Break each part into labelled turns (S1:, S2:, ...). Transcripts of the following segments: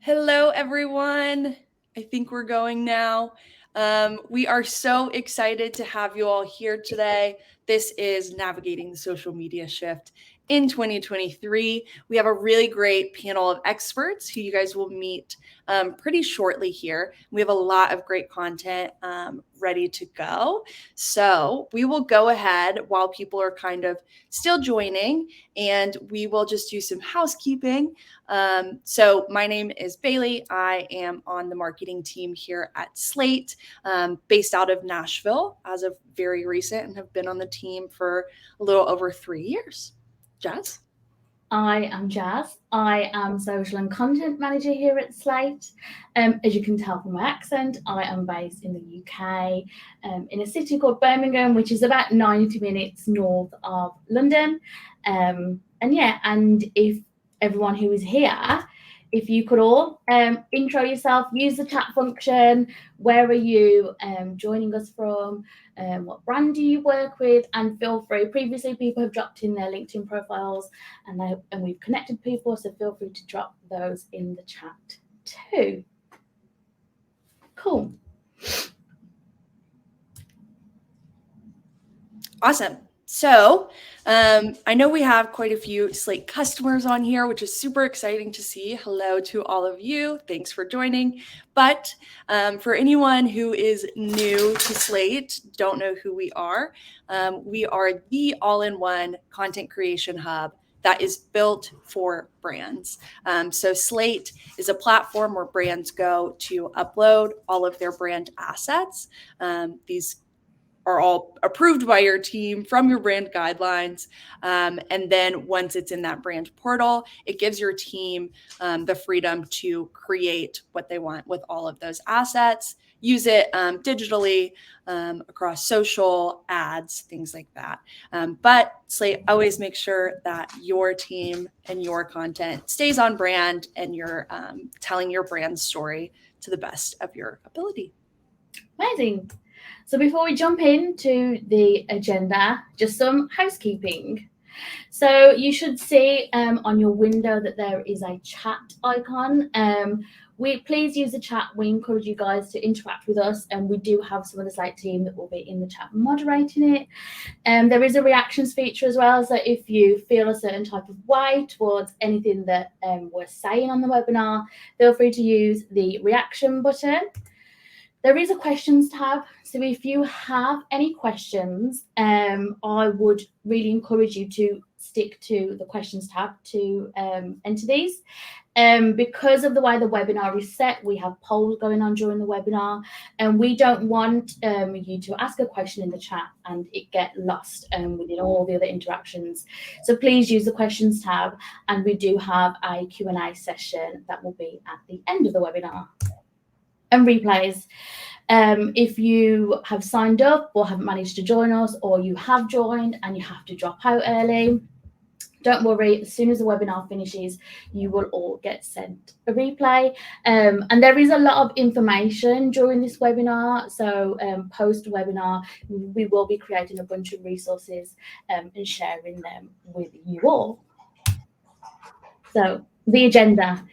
S1: Hello, everyone. I think we're going now. We are so excited to have you all here today. This is Navigating the Social Media Shift in 2023. We have a really great panel of experts who you guys will meet pretty shortly here. We have a lot of great content ready to go. So we will go ahead while people are kind of still joining, and we will just do some housekeeping. So my name is Bailey. I am on the marketing team here at Slate, based out of Nashville as of very recent, and have been on the team for a little over 3 years. Jazz?
S2: I am Jazz. I am social and content manager here at Slate. As you can tell from my accent, I am based in the UK, in a city called Birmingham, which is about 90 minutes north of London. And if everyone who is here, if you could all intro yourself, use the chat function. Where are you joining us from? What brand do you work with? And feel free. Previously, people have dropped in their LinkedIn profiles, and we've connected people, so feel free to drop those in the chat too. Cool.
S1: Awesome. So I know we have quite a few Slate customers on here, which is super exciting to see. Hello to all of you. Thanks for joining. But for anyone who is new to Slate, don't know who we are the all-in-one content creation hub that is built for brands. So Slate is a platform where brands go to upload all of their brand assets. These are all approved by your team from your brand guidelines. And then once it's in that brand portal, it gives your team the freedom to create what they want with all of those assets, use it digitally across social, ads, things like that. But Slate always makes sure that your team and your content stays on brand and you're telling your brand story to the best of your ability.
S2: Amazing. So before we jump into the agenda, just some housekeeping. So you should see on your window that there is a chat icon. Please use the chat. We encourage you guys to interact with us, and we do have some of the Slate team that will be in the chat moderating it. There is a reactions feature as well, so if you feel a certain type of way towards anything that we're saying on the webinar, feel free to use the reaction button. There is a questions tab, so if you have any questions, I would really encourage you to stick to the questions tab to enter these. Because of the way the webinar is set, we have polls going on during the webinar, and we don't want you to ask a question in the chat and it get lost within all the other interactions. So please use the questions tab, and we do have a Q&A session that will be at the end of the webinar. And replays. If you have signed up or haven't managed to join us, or you have joined and you have to drop out early, don't worry. As soon as the webinar finishes, you will all get sent a replay. And there is a lot of information during this webinar. So post-webinar, we will be creating a bunch of resources and sharing them with you all. So the agenda.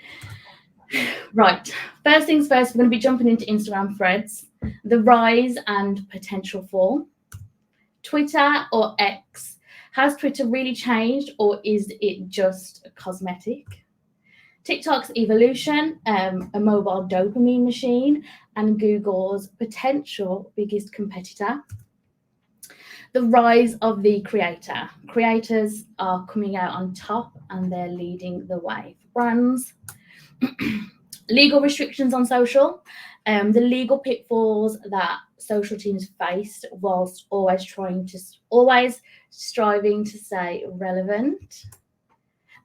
S2: Right, first things first, we're going to be jumping into Instagram threads, the rise and potential fall. Twitter or X. Has Twitter really changed, or is it just a cosmetic? TikTok's evolution, a mobile dopamine machine, and Google's potential biggest competitor. The rise of the creator. Creators are coming out on top and they're leading the way for brands. Legal restrictions on social, the legal pitfalls that social teams faced whilst always striving to stay relevant,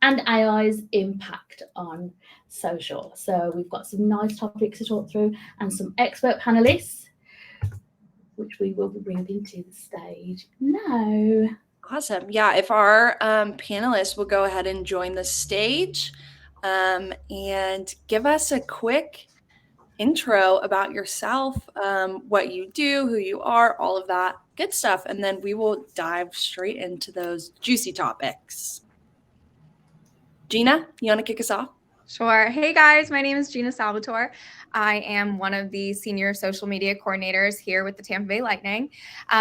S2: and AI's impact on social. So we've got some nice topics to talk through and some expert panelists, which we will be bringing to the stage now.
S1: Awesome. Yeah, if our panelists will go ahead and join the stage and give us a quick intro about yourself, what you do, who you are, all of that good stuff. And then we will dive straight into those juicy topics. Gina, you want to kick us off?
S3: Sure. Hey guys, my name is Gina Salvatore. I am one of the senior social media coordinators here with the Tampa Bay Lightning.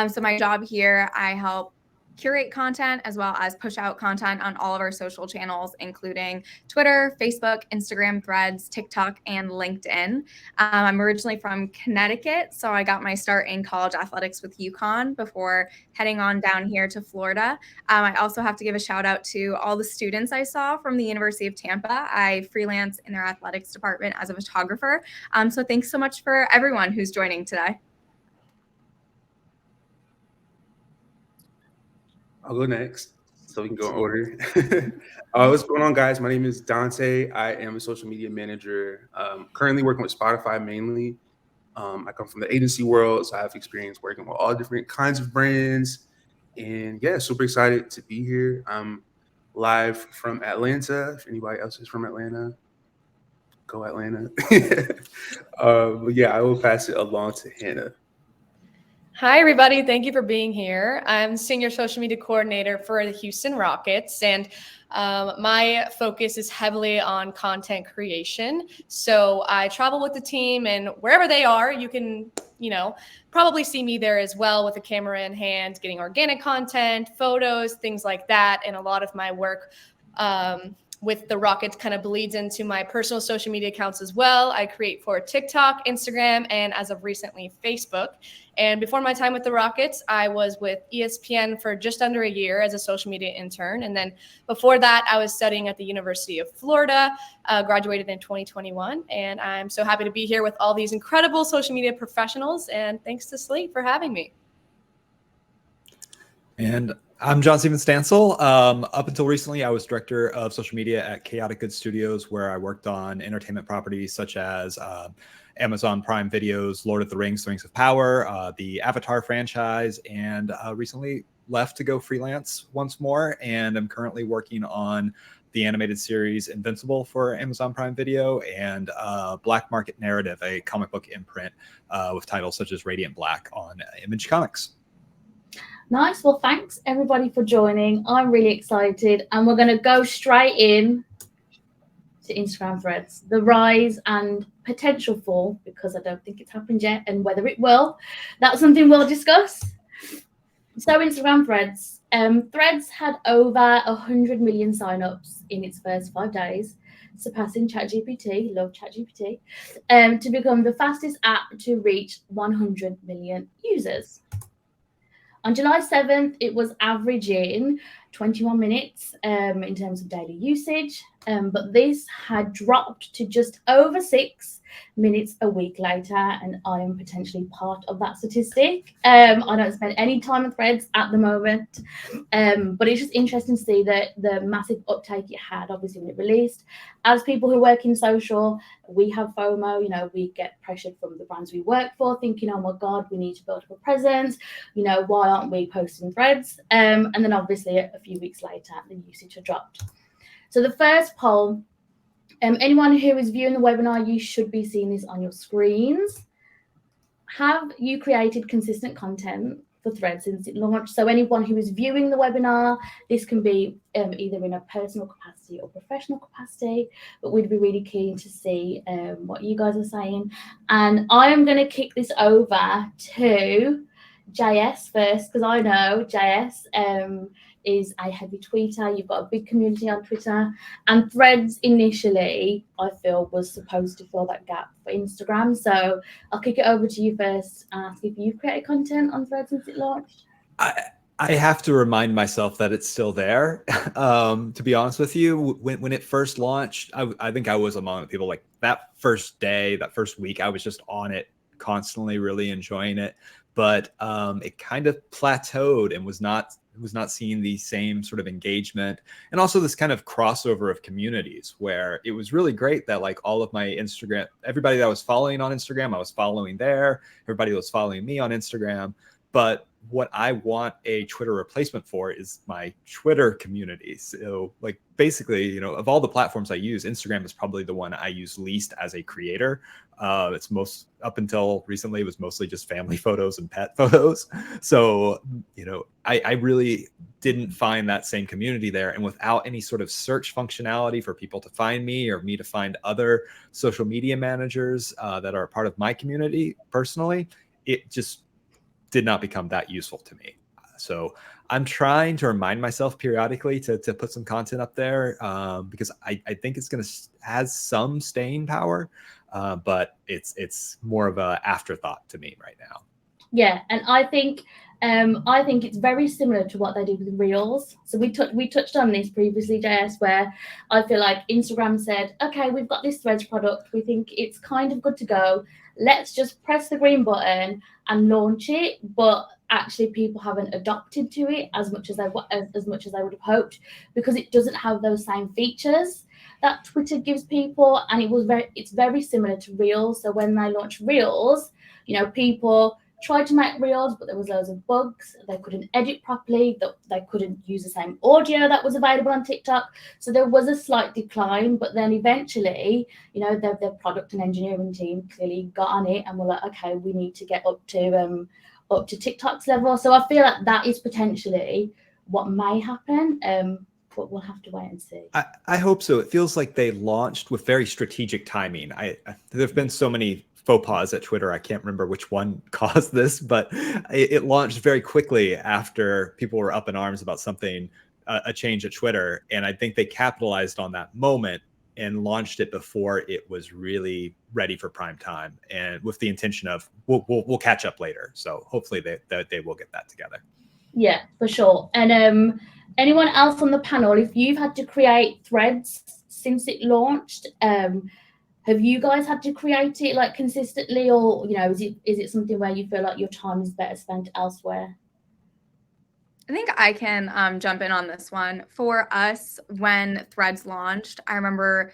S3: So my job here, I help curate content as well as push out content on all of our social channels, including Twitter, Facebook, Instagram, Threads, TikTok, and LinkedIn. I'm originally from Connecticut, so I got my start in college athletics with UConn before heading on down here to Florida. I also have to give a shout out to all the students I saw from the University of Tampa. I freelance in their athletics department as a photographer. So thanks so much for everyone who's joining today.
S4: I'll go next so we can go in order. What's going on, guys? My name is Dante. I am a social media manager, currently working with Spotify mainly. I come from the agency world, so I have experience working with all different kinds of brands. And yeah, super excited to be here. I'm live from Atlanta. If anybody else is from Atlanta, go Atlanta. But yeah, I will pass it along to Hannah.
S1: Hi, everybody. Thank you for being here. I'm Senior Social Media Coordinator for the Houston Rockets, and my focus is heavily on content creation. So I travel with the team, and wherever they are, you can, probably see me there as well with a camera in hand, getting organic content, photos, things like that. And a lot of my work with the Rockets kind of bleeds into my personal social media accounts as well. I create for TikTok, Instagram, and as of recently, Facebook. And before my time with the Rockets, I was with ESPN for just under a year as a social media intern. And then before that, I was studying at the University of Florida, graduated in 2021. And I'm so happy to be here with all these incredible social media professionals. And thanks to Slate for having me.
S5: And I'm John Steven Stansel. Up until recently, I was director of social media at Chaotic Good Studios, where I worked on entertainment properties such as Amazon Prime Video's Lord of the Rings, The Rings of Power, the Avatar franchise, and recently left to go freelance once more. And I'm currently working on the animated series Invincible for Amazon Prime Video and Black Market Narrative, a comic book imprint with titles such as Radiant Black on Image Comics.
S2: Nice. Well, thanks everybody for joining. I'm really excited, and we're going to go straight in to Instagram Threads, the rise and potential fall, because I don't think it's happened yet, and whether it will, that's something we'll discuss. So Instagram Threads. Threads had over 100 million signups in its first 5 days, surpassing ChatGPT, love ChatGPT, to become the fastest app to reach 100 million users. On July 7th, it was averaging 21 minutes in terms of daily usage, but this had dropped to just over 6 minutes a week later, and I am potentially part of that statistic. I don't spend any time on Threads at the moment, but it's just interesting to see that the massive uptake it had, obviously, when it released. As people who work in social, we have FOMO, we get pressured from the brands we work for, thinking, oh my God, we need to build up a presence, why aren't we posting Threads? And then obviously a few weeks later, the usage had dropped. So the first poll, anyone who is viewing the webinar, you should be seeing this on your screens. Have you created consistent content for Threads since it launched? So anyone who is viewing the webinar, this can be either in a personal capacity or professional capacity, but we'd be really keen to see what you guys are saying. And I am going to kick this over to JS first, because I know JS is a heavy tweeter. You've got a big community on Twitter, and Threads initially, I feel, was supposed to fill that gap for Instagram. So I'll kick it over to you first and ask if you've created content on Threads since it launched.
S5: I have to remind myself that it's still there. To be honest with you, when it first launched, I think I was among the people, like that first day, that first week, I was just on it constantly, really enjoying it. But it kind of plateaued and was not seeing the same sort of engagement, and also this kind of crossover of communities, where it was really great that like all of my Instagram, everybody that I was following on Instagram, I was following there. Everybody was following me on Instagram. But what I want a Twitter replacement for is my Twitter community. So like basically, you know, of all the platforms I use, Instagram is probably the one I use least as a creator. It's most, up until recently, it was mostly just family photos and pet photos. So, you know, I really didn't find that same community there. And without any sort of search functionality for people to find me or me to find other social media managers that are a part of my community personally, it just did not become that useful to me. So I'm trying to remind myself periodically to put some content up there because I think it's going to has some staying power, but it's more of a afterthought to me right now.
S2: Yeah, and I think it's very similar to what they did with Reels. So we touched on this previously, JS, where I feel like Instagram said, okay, we've got this Threads product. We think it's kind of good to go. Let's just press the green button and launch it. But actually, people haven't adopted to it as much as they would have hoped, because it doesn't have those same features that Twitter gives people. And it's very similar to Reels. So when they launched Reels, you know, people tried to make Reels, but there was loads of bugs. They couldn't edit properly. They couldn't use the same audio that was available on TikTok. So there was a slight decline, but then eventually, you know, their product and engineering team clearly got on it and were like, okay, we need to get up to TikTok's level. So I feel like that is potentially what may happen. But we'll have to wait and see.
S5: I hope so. It feels like they launched with very strategic timing. There have been so many faux pas at Twitter. I can't remember which one caused this, but it launched very quickly after people were up in arms about something, a change at Twitter. And I think they capitalized on that moment and launched it before it was really ready for prime time, and with the intention of we'll catch up later. So hopefully they will get that together.
S2: Yeah, for sure. And anyone else on the panel, if you've had to create Threads since it launched, have you guys had to create it like consistently, or you know, is it something where you feel like your time is better spent elsewhere?
S3: I think I can jump in on this one. For us, when Threads launched, I remember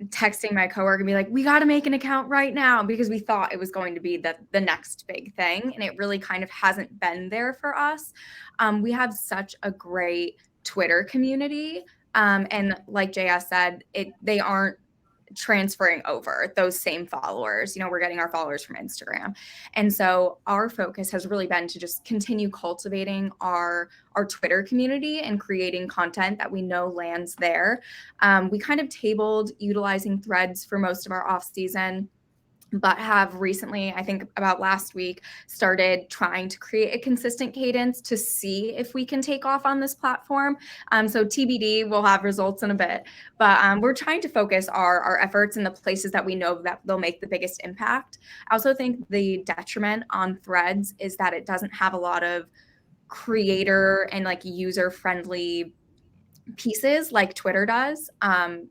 S3: texting my coworker and be like, we got to make an account right now, because we thought it was going to be the next big thing. And it really kind of hasn't been there for us. We have such a great Twitter community. And like JS said, they aren't transferring over those same followers. You know, we're getting our followers from Instagram. And so our focus has really been to just continue cultivating our Twitter community and creating content that we know lands there. We kind of tabled utilizing Threads for most of our off season, but have recently, I think about last week, started trying to create a consistent cadence to see if we can take off on this platform. So TBD, we'll have results in a bit, but we're trying to focus our efforts in the places that we know that they'll make the biggest impact. I also think the detriment on Threads is that it doesn't have a lot of creator and like user-friendly pieces like Twitter does.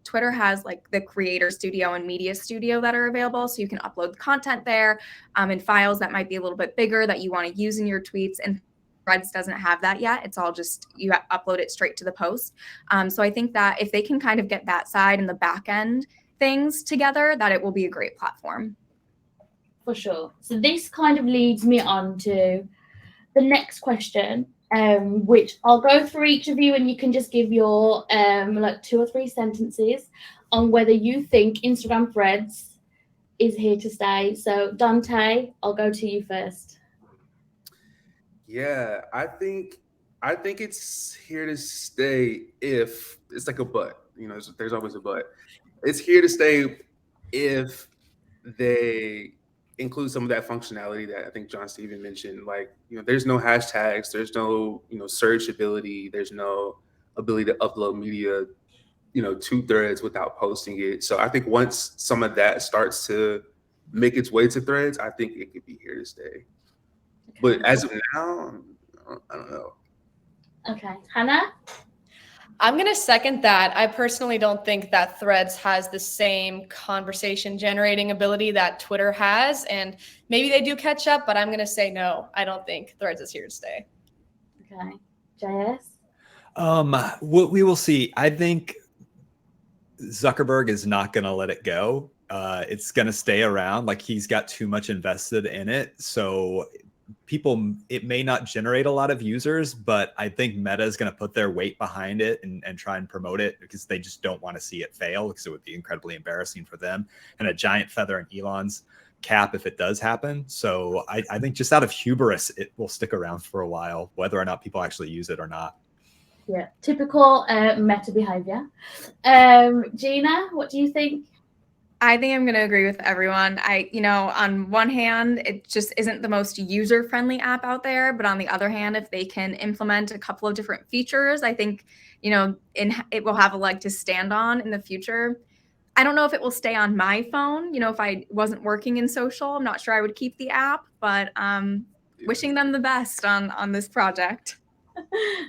S3: Twitter has like the creator studio and media studio that are available. So you can upload content there in files that might be a little bit bigger that you want to use in your tweets. And Threads doesn't have that yet. It's all just you upload it straight to the post. So I think that if they can kind of get that side and the back end things together, that it will be a great platform.
S2: For sure. So this kind of leads me on to the next question, which I'll go through each of you and you can just give your like 2 or 3 sentences on whether you think Instagram Threads is here to stay. So Dante, I'll go to you first.
S4: Yeah, I think it's here to stay if it's like a but. You know, there's always a but. It's here to stay if they include some of that functionality that I think John Steven mentioned. Like, you know, there's no hashtags, there's no, you know, search ability, there's no ability to upload media, you know, to Threads without posting it. So I think once some of that starts to make its way to Threads, I think it could be here to stay. Okay. But as of now, I don't know.
S2: Okay, Hannah?
S1: I'm going to second that. I personally don't think that Threads has the same conversation generating ability that Twitter has. And maybe they do catch up, but I'm going to say no. I don't think Threads is here to stay.
S2: Okay. JS?
S5: We will see. I think Zuckerberg is not going to let it go. It's going to stay around. Like, he's got too much invested in it. So people, it may not generate a lot of users, but I think Meta is going to put their weight behind it and try and promote it, because they just don't want to see it fail, because it would be incredibly embarrassing for them and a giant feather in Elon's cap if it does happen. So I think just out of hubris, it will stick around for a while, whether or not people actually use it or not.
S2: Yeah, typical Meta behavior. Gina, what do you think?
S3: I think I'm going to agree with everyone. On one hand, it just isn't the most user-friendly app out there, but on the other hand, if they can implement a couple of different features, I think, it will have a leg to stand on in the future. I don't know if it will stay on my phone. If I wasn't working in social, I'm not sure I would keep the app, but wishing them the best on this project.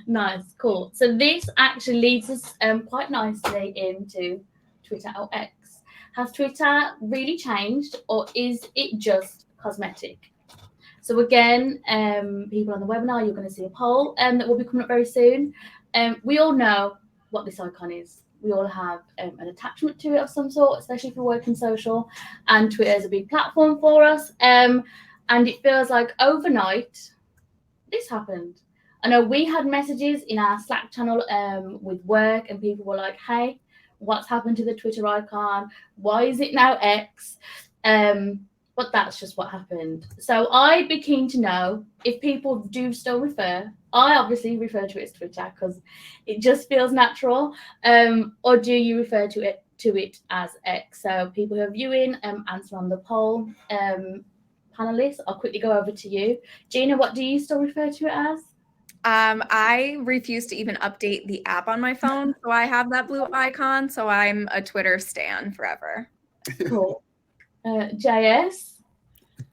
S2: Nice, cool. So this actually leads us quite nicely into Twitter or X. Has Twitter really changed, or is it just cosmetic? So again, people on the webinar, you're going to see a poll that will be coming up very soon. We all know what this icon is. We all have an attachment to it of some sort, especially if we work in social, and Twitter is a big platform for us. And it feels like overnight, this happened. I know we had messages in our Slack channel with work, and people were like, hey, what's happened to the Twitter icon? Why is it now X? But that's just what happened. So I'd be keen to know if people do still refer. I obviously refer to it as Twitter because it just feels natural. Or do you refer to it as X? So people who are viewing, answer on the poll. Panelists, I'll quickly go over to you. Gina, what do you still refer to it as?
S3: I refuse to even update the app on my phone, so I have that blue icon, so I'm a Twitter stan forever.
S2: Cool. JS?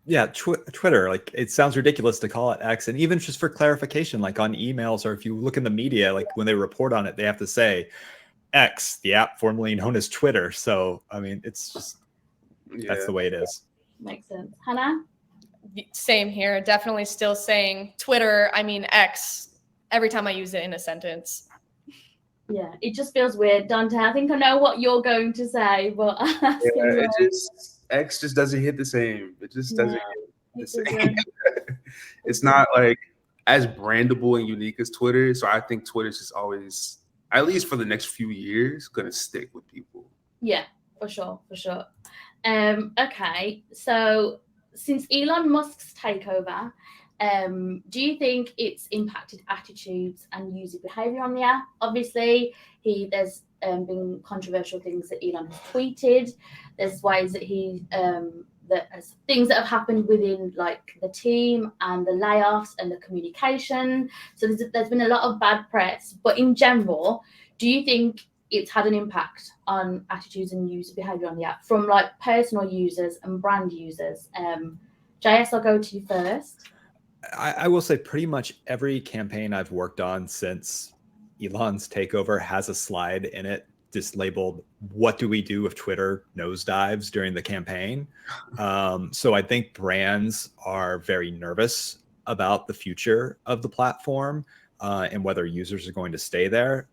S5: Yeah, Twitter, like, it sounds ridiculous to call it X. And even just for clarification, like on emails, or if you look in the media, like when they report on it, they have to say X, the app formerly known as Twitter. So, I mean, it's just, that's the way it is.
S2: Makes sense. Hannah?
S6: Same here. Definitely still saying Twitter, X, every time I use it in a sentence.
S2: Yeah, it just feels weird. Dante, I think I know what you're going to say, but
S4: X just doesn't hit the same. It just doesn't hit the same. It's not like as brandable and unique as Twitter. So I think Twitter's just always, at least for the next few years, gonna stick with people.
S2: Yeah, for sure. Okay, so since Elon Musk's takeover, do you think it's impacted attitudes and user behavior on the app? Obviously, there's been controversial things that Elon has tweeted. There's ways that things that have happened within like the team and the layoffs and the communication. So there's been a lot of bad press. But in general, do you think it's had an impact on attitudes and user behavior on the app from like personal users and brand users? JS, I'll go to you first.
S5: I will say pretty much every campaign I've worked on since Elon's takeover has a slide in it just labeled, what do we do if Twitter nosedives during the campaign? So I think brands are very nervous about the future of the platform and whether users are going to stay there.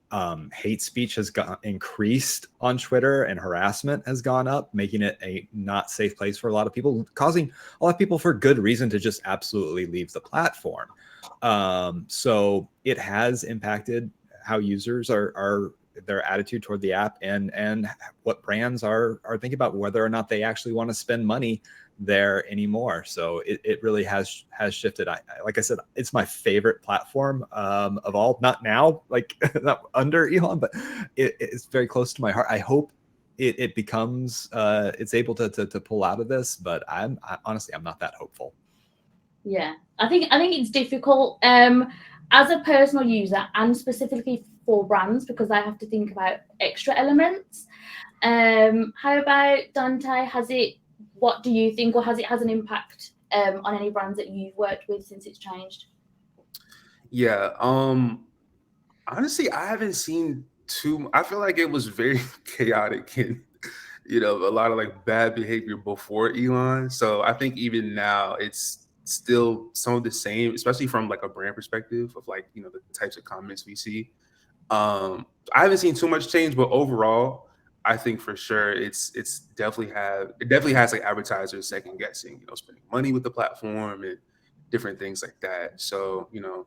S5: Hate speech has increased on Twitter, and harassment has gone up, making it a not safe place for a lot of people, causing a lot of people for good reason to just absolutely leave the platform. So it has impacted how users are their attitude toward the app, and what brands are thinking about whether or not they actually want to spend money there anymore. So it really has shifted. Like I said, it's my favorite platform of all. Not now, like not under Elon, but it's very close to my heart. I hope it becomes it's able to pull out of this, but honestly I'm not that hopeful.
S2: Yeah, I think it's difficult as a personal user, and specifically for brands, because I have to think about extra elements. How about Dante? What do you think, or has it an impact on any brands that you've worked with since it's changed?
S4: Yeah, honestly, I haven't seen I feel like it was very chaotic and a lot of like bad behavior before Elon. So I think even now it's still some of the same, especially from like a brand perspective of like the types of comments we see. I haven't seen too much change, but overall I think for sure it definitely has like advertisers second guessing, spending money with the platform and different things like that. So, you know,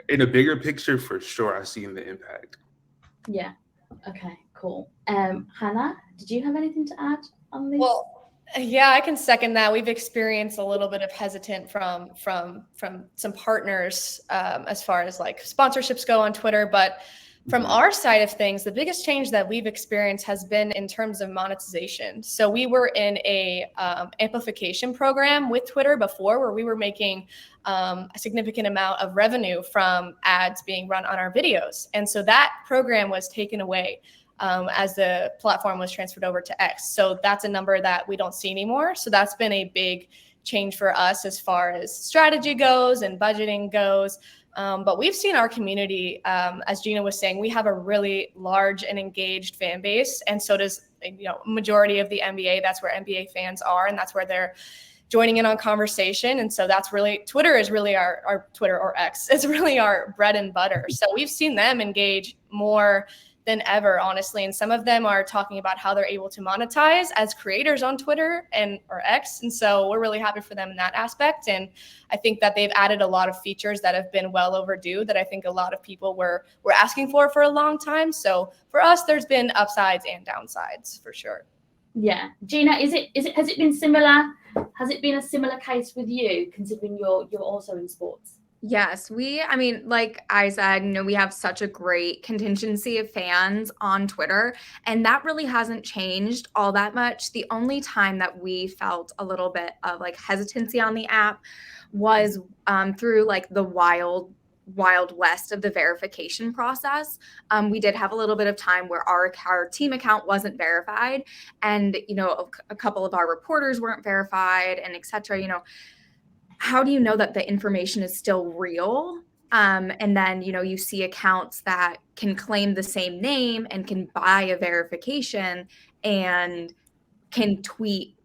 S4: in a bigger picture, for sure, I've seen the impact.
S2: Yeah. Okay, cool. Hannah, did you have anything to add on this?
S6: Well, yeah, I can second that. We've experienced a little bit of hesitant from some partners as far as like sponsorships go on Twitter, but from our side of things, the biggest change that we've experienced has been in terms of monetization. So we were in a amplification program with Twitter before, where we were making a significant amount of revenue from ads being run on our videos, and so that program was taken away as the platform was transferred over to X. So that's a number that we don't see anymore. So that's been a big change for us as far as strategy goes and budgeting goes. But we've seen our community, as Gina was saying, we have a really large and engaged fan base, and so does, you know, majority of the NBA. That's where NBA fans are, and that's where they're joining in on conversation. And so that's really, Twitter is really our Twitter, or X, it's really our bread and butter. So we've seen them engage more than ever, honestly. And some of them are talking about how they're able to monetize as creators on Twitter or X. And so we're really happy for them in that aspect. And I think that they've added a lot of features that have been well overdue, that I think a lot of people were asking for a long time. So for us, there's been upsides and downsides for sure.
S2: Yeah. Gina, has it been similar? Has it been a similar case with you, considering you're also in sports?
S3: Yes, I mean, like I said, you know, we have such a great contingency of fans on Twitter, and that really hasn't changed all that much. The only time that we felt a little bit of like hesitancy on the app was through like the wild west of the verification process. We did have a little bit of time where our team account wasn't verified, and, you know, a couple of our reporters weren't verified, and et cetera. You know, how do you know that the information is still real? And then, you know, you see accounts that can claim the same name and can buy a verification and can tweet,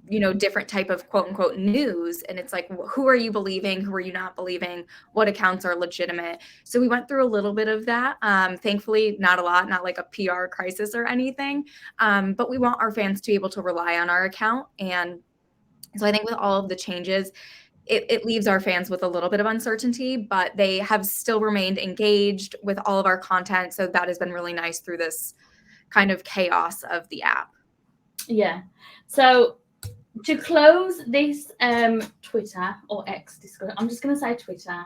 S3: you know, different type of quote unquote news. And it's like, who are you believing? Who are you not believing? What accounts are legitimate? So we went through a little bit of that. Thankfully, not a lot, not like a PR crisis or anything. But we want our fans to be able to rely on our account. And so I think with all of the changes, it leaves our fans with a little bit of uncertainty, but they have still remained engaged with all of our content. So that has been really nice through this kind of chaos of the app.
S2: Yeah. So to close this Twitter or X discussion, I'm just going to say Twitter.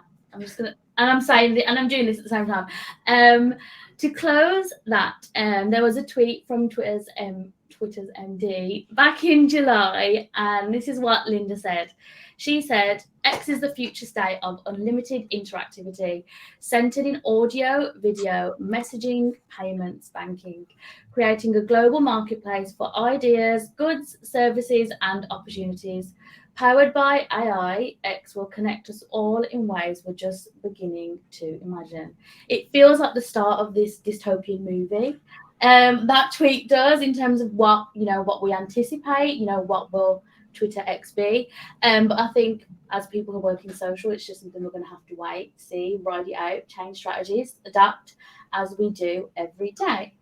S2: I'm saying it, and I'm doing this at the same time. To close that, there was a tweet from Twitter's MD back in July, and this is what Linda said. She said, X is the future state of unlimited interactivity, centered in audio, video, messaging, payments, banking, creating a global marketplace for ideas, goods, services, and opportunities. Powered by AI, X will connect us all in ways we're just beginning to imagine. It feels like the start of this dystopian movie. That tweet does, in terms of what we anticipate, what will Twitter X be. But I think as people who work in social, it's just something we're going to have to wait, see, ride it out, change strategies, adapt as we do every day.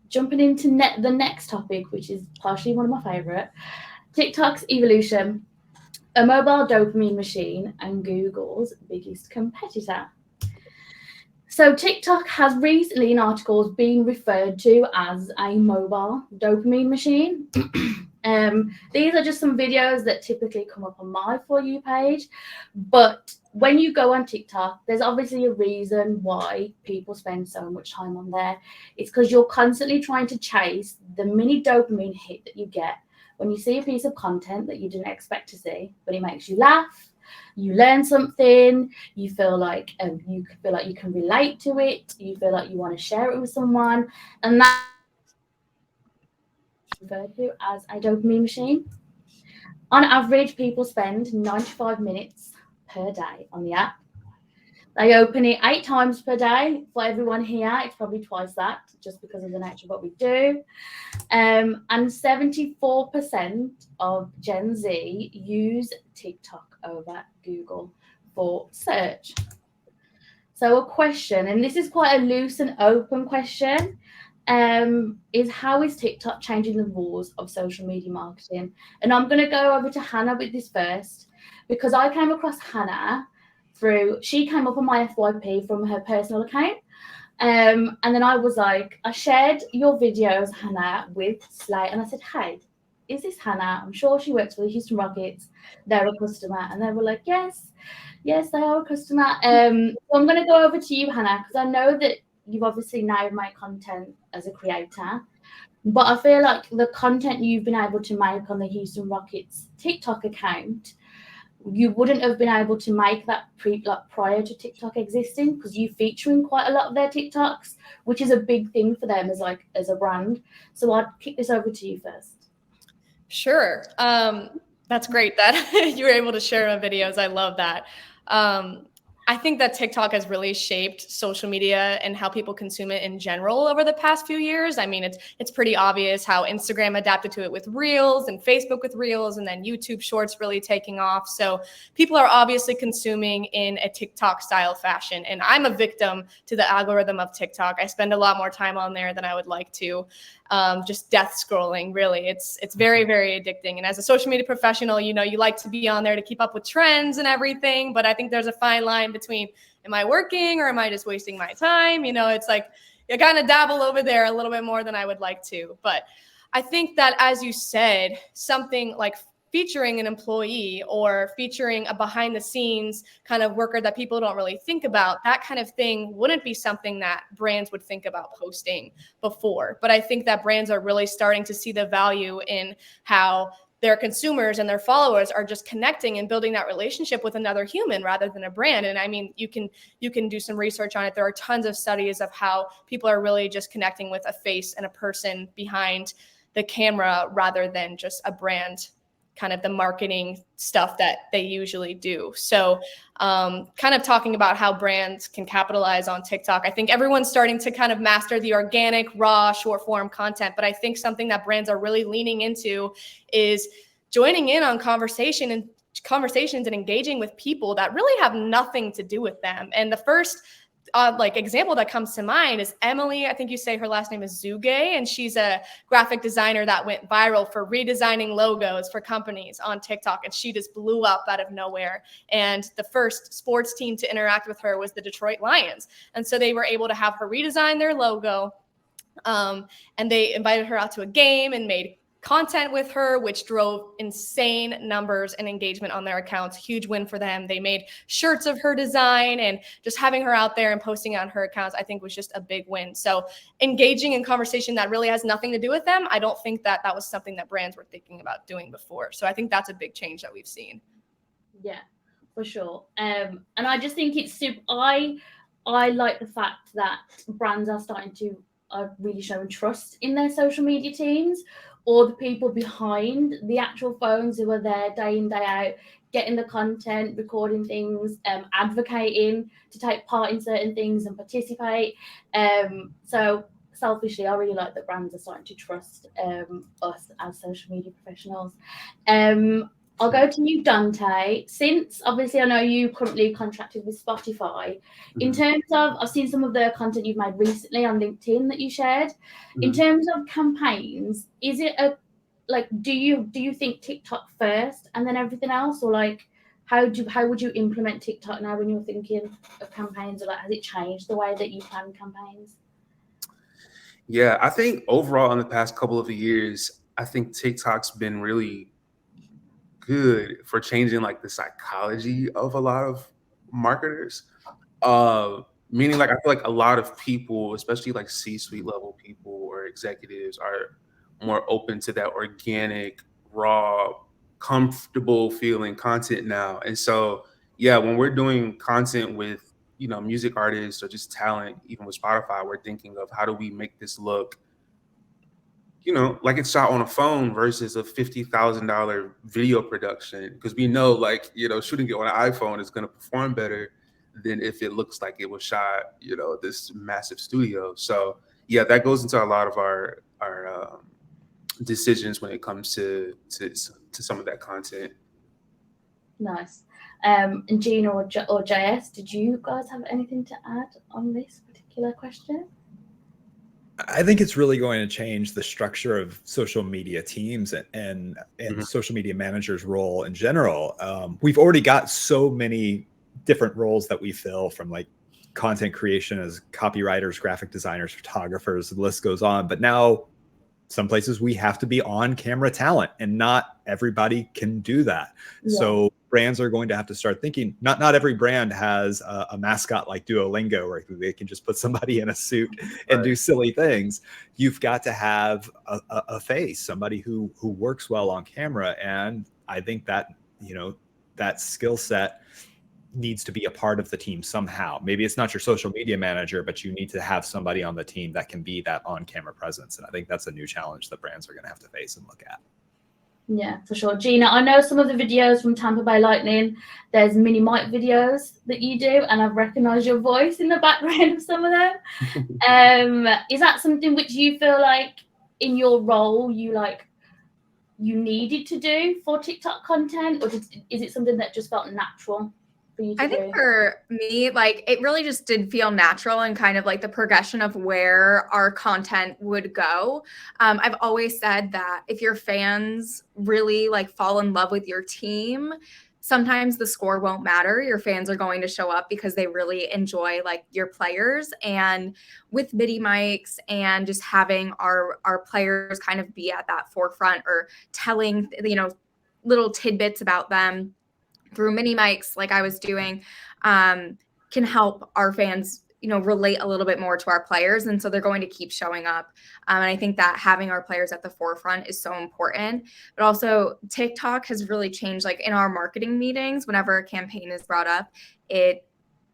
S2: Jumping into the next topic, which is partially one of my favorite, TikTok's evolution, a mobile dopamine machine and Google's biggest competitor. So TikTok has recently in articles been referred to as a mobile dopamine machine. These are just some videos that typically come up on my For You page. But when you go on TikTok, there's obviously a reason why people spend so much time on there. It's because you're constantly trying to chase the mini dopamine hit that you get when you see a piece of content that you didn't expect to see, but it makes you laugh, you learn something, you feel like you can relate to it, you feel like you want to share it with someone, and that's referred to as a dopamine machine. On average, people spend 95 minutes per day on the app. They open it 8 times per day. For everyone here, it's probably twice that, just because of the nature of what we do. And 74% of Gen Z use TikTok over Google for search. So a question, and this is quite a loose and open question. is how is TikTok changing the rules of social media marketing? And I'm going to go over to Hannah with this first, because I came across Hannah she came up on my FYP from her personal account. And then I was like, I shared your videos, Hannah, with Slate, and I said, hey, is this Hannah? I'm sure she works for the Houston Rockets. They're a customer. And they were like, yes, they are a customer. So I'm going to go over to you, Hannah, because I know that you've obviously now made content as a creator, but I feel like the content you've been able to make on the Houston Rockets TikTok account, you wouldn't have been able to make that prior to TikTok existing, because you feature in quite a lot of their TikToks, which is a big thing for them as a brand. So I'd kick this over to you first.
S6: Sure. That's great that you were able to share my videos. I love that. I think that TikTok has really shaped social media and how people consume it in general over the past few years. I mean, it's pretty obvious how Instagram adapted to it with Reels and Facebook with Reels, and then YouTube Shorts really taking off. So people are obviously consuming in a TikTok style fashion. And I'm a victim to the algorithm of TikTok. I spend a lot more time on there than I would like to. Just death scrolling, really. It's very, very addicting. And as a social media professional, you like to be on there to keep up with trends and everything. But I think there's a fine line between, am I working or am I just wasting my time? It's like you kind of dabble over there a little bit more than I would like to. But I think that, as you said, something like featuring an employee or featuring a behind the scenes kind of worker that people don't really think about, that kind of thing wouldn't be something that brands would think about posting before. But I think that brands are really starting to see the value in how their consumers and their followers are just connecting and building that relationship with another human rather than a brand. And I mean, you can do some research on it. There are tons of studies of how people are really just connecting with a face and a person behind the camera rather than just a brand, kind of the marketing stuff that they usually do. So kind of talking about how brands can capitalize on TikTok. I think everyone's starting to kind of master the organic, raw, short form content. But I think something that brands are really leaning into is joining in on conversations and engaging with people that really have nothing to do with them. And the first example that comes to mind is Emily. I think you say her last name is Zuge, and she's a graphic designer that went viral for redesigning logos for companies on TikTok, and she just blew up out of nowhere. And the first sports team to interact with her was the Detroit Lions, and so they were able to have her redesign their logo, and they invited her out to a game and made content with her, which drove insane numbers and engagement on their accounts. Huge win for them. They made shirts of her design, and just having her out there and posting on her accounts, I think, was just a big win. So engaging in conversation that really has nothing to do with them, I don't think that was something that brands were thinking about doing before. So I think that's a big change that we've seen.
S2: Yeah, for sure. And I just think it's super. I like the fact that brands are starting to really showing trust in their social media teams, or the people behind the actual phones who are there day in, day out, getting the content, recording things, advocating to take part in certain things and participate. So selfishly, I really like that brands are starting to trust us as social media professionals. I'll go to you, Dante. Since obviously I know you currently contracted with Spotify, in terms of, I've seen some of the content you've made recently on LinkedIn that you shared. In terms of campaigns, is it do you think TikTok first and then everything else, or how would you implement TikTok now when you're thinking of campaigns, or has it changed the way that you plan campaigns?
S4: Yeah, I think overall in the past couple of years, I think TikTok's been really good for changing the psychology of a lot of marketers. Meaning I feel like a lot of people, especially C-suite level people or executives, are more open to that organic, raw, comfortable feeling content now. And so, yeah, when we're doing content with, music artists or just talent, even with Spotify, we're thinking of how do we make this look like it's shot on a phone versus a $50,000 video production, because we know shooting it on an iPhone is going to perform better than if it looks like it was shot this massive studio. So yeah, that goes into a lot of our decisions when it comes to some of that content.
S2: Nice. And Gina or JS, did you guys have anything to add on this particular question?
S5: I think it's really going to change the structure of social media teams and social media managers' role in general. We've already got so many different roles that we fill, from like content creation as copywriters, graphic designers, photographers, the list goes on. But now some places we have to be on camera talent, and not everybody can do that.
S2: Yeah.
S5: So brands are going to have to start thinking, not every brand has a mascot like Duolingo where they can just put somebody in a suit and do silly things. You've got to have a face, somebody who works well on camera. And I think that, that skill set needs to be a part of the team somehow. Maybe it's not your social media manager, but you need to have somebody on the team that can be that on-camera presence. And I think that's a new challenge that brands are going to have to face and look at.
S2: Yeah, for sure. Gina, I know some of the videos from Tampa Bay Lightning, there's mini mic videos that you do, and I've recognized your voice in the background of some of them. Is that something which you feel like in your role you needed to do for TikTok content, or is it something that just felt natural?
S3: I think for me, like, it really just did feel natural and kind of like the progression of where our content would go. I've always said that if your fans really like fall in love with your team, sometimes the score won't matter. Your fans are going to show up because they really enjoy like your players. And with MIDI mics and just having our players kind of be at that forefront, or telling, little tidbits about them through mini mics like I was doing, can help our fans, relate a little bit more to our players. And so they're going to keep showing up. And I think that having our players at the forefront is so important. But also TikTok has really changed, like in our marketing meetings, whenever a campaign is brought up,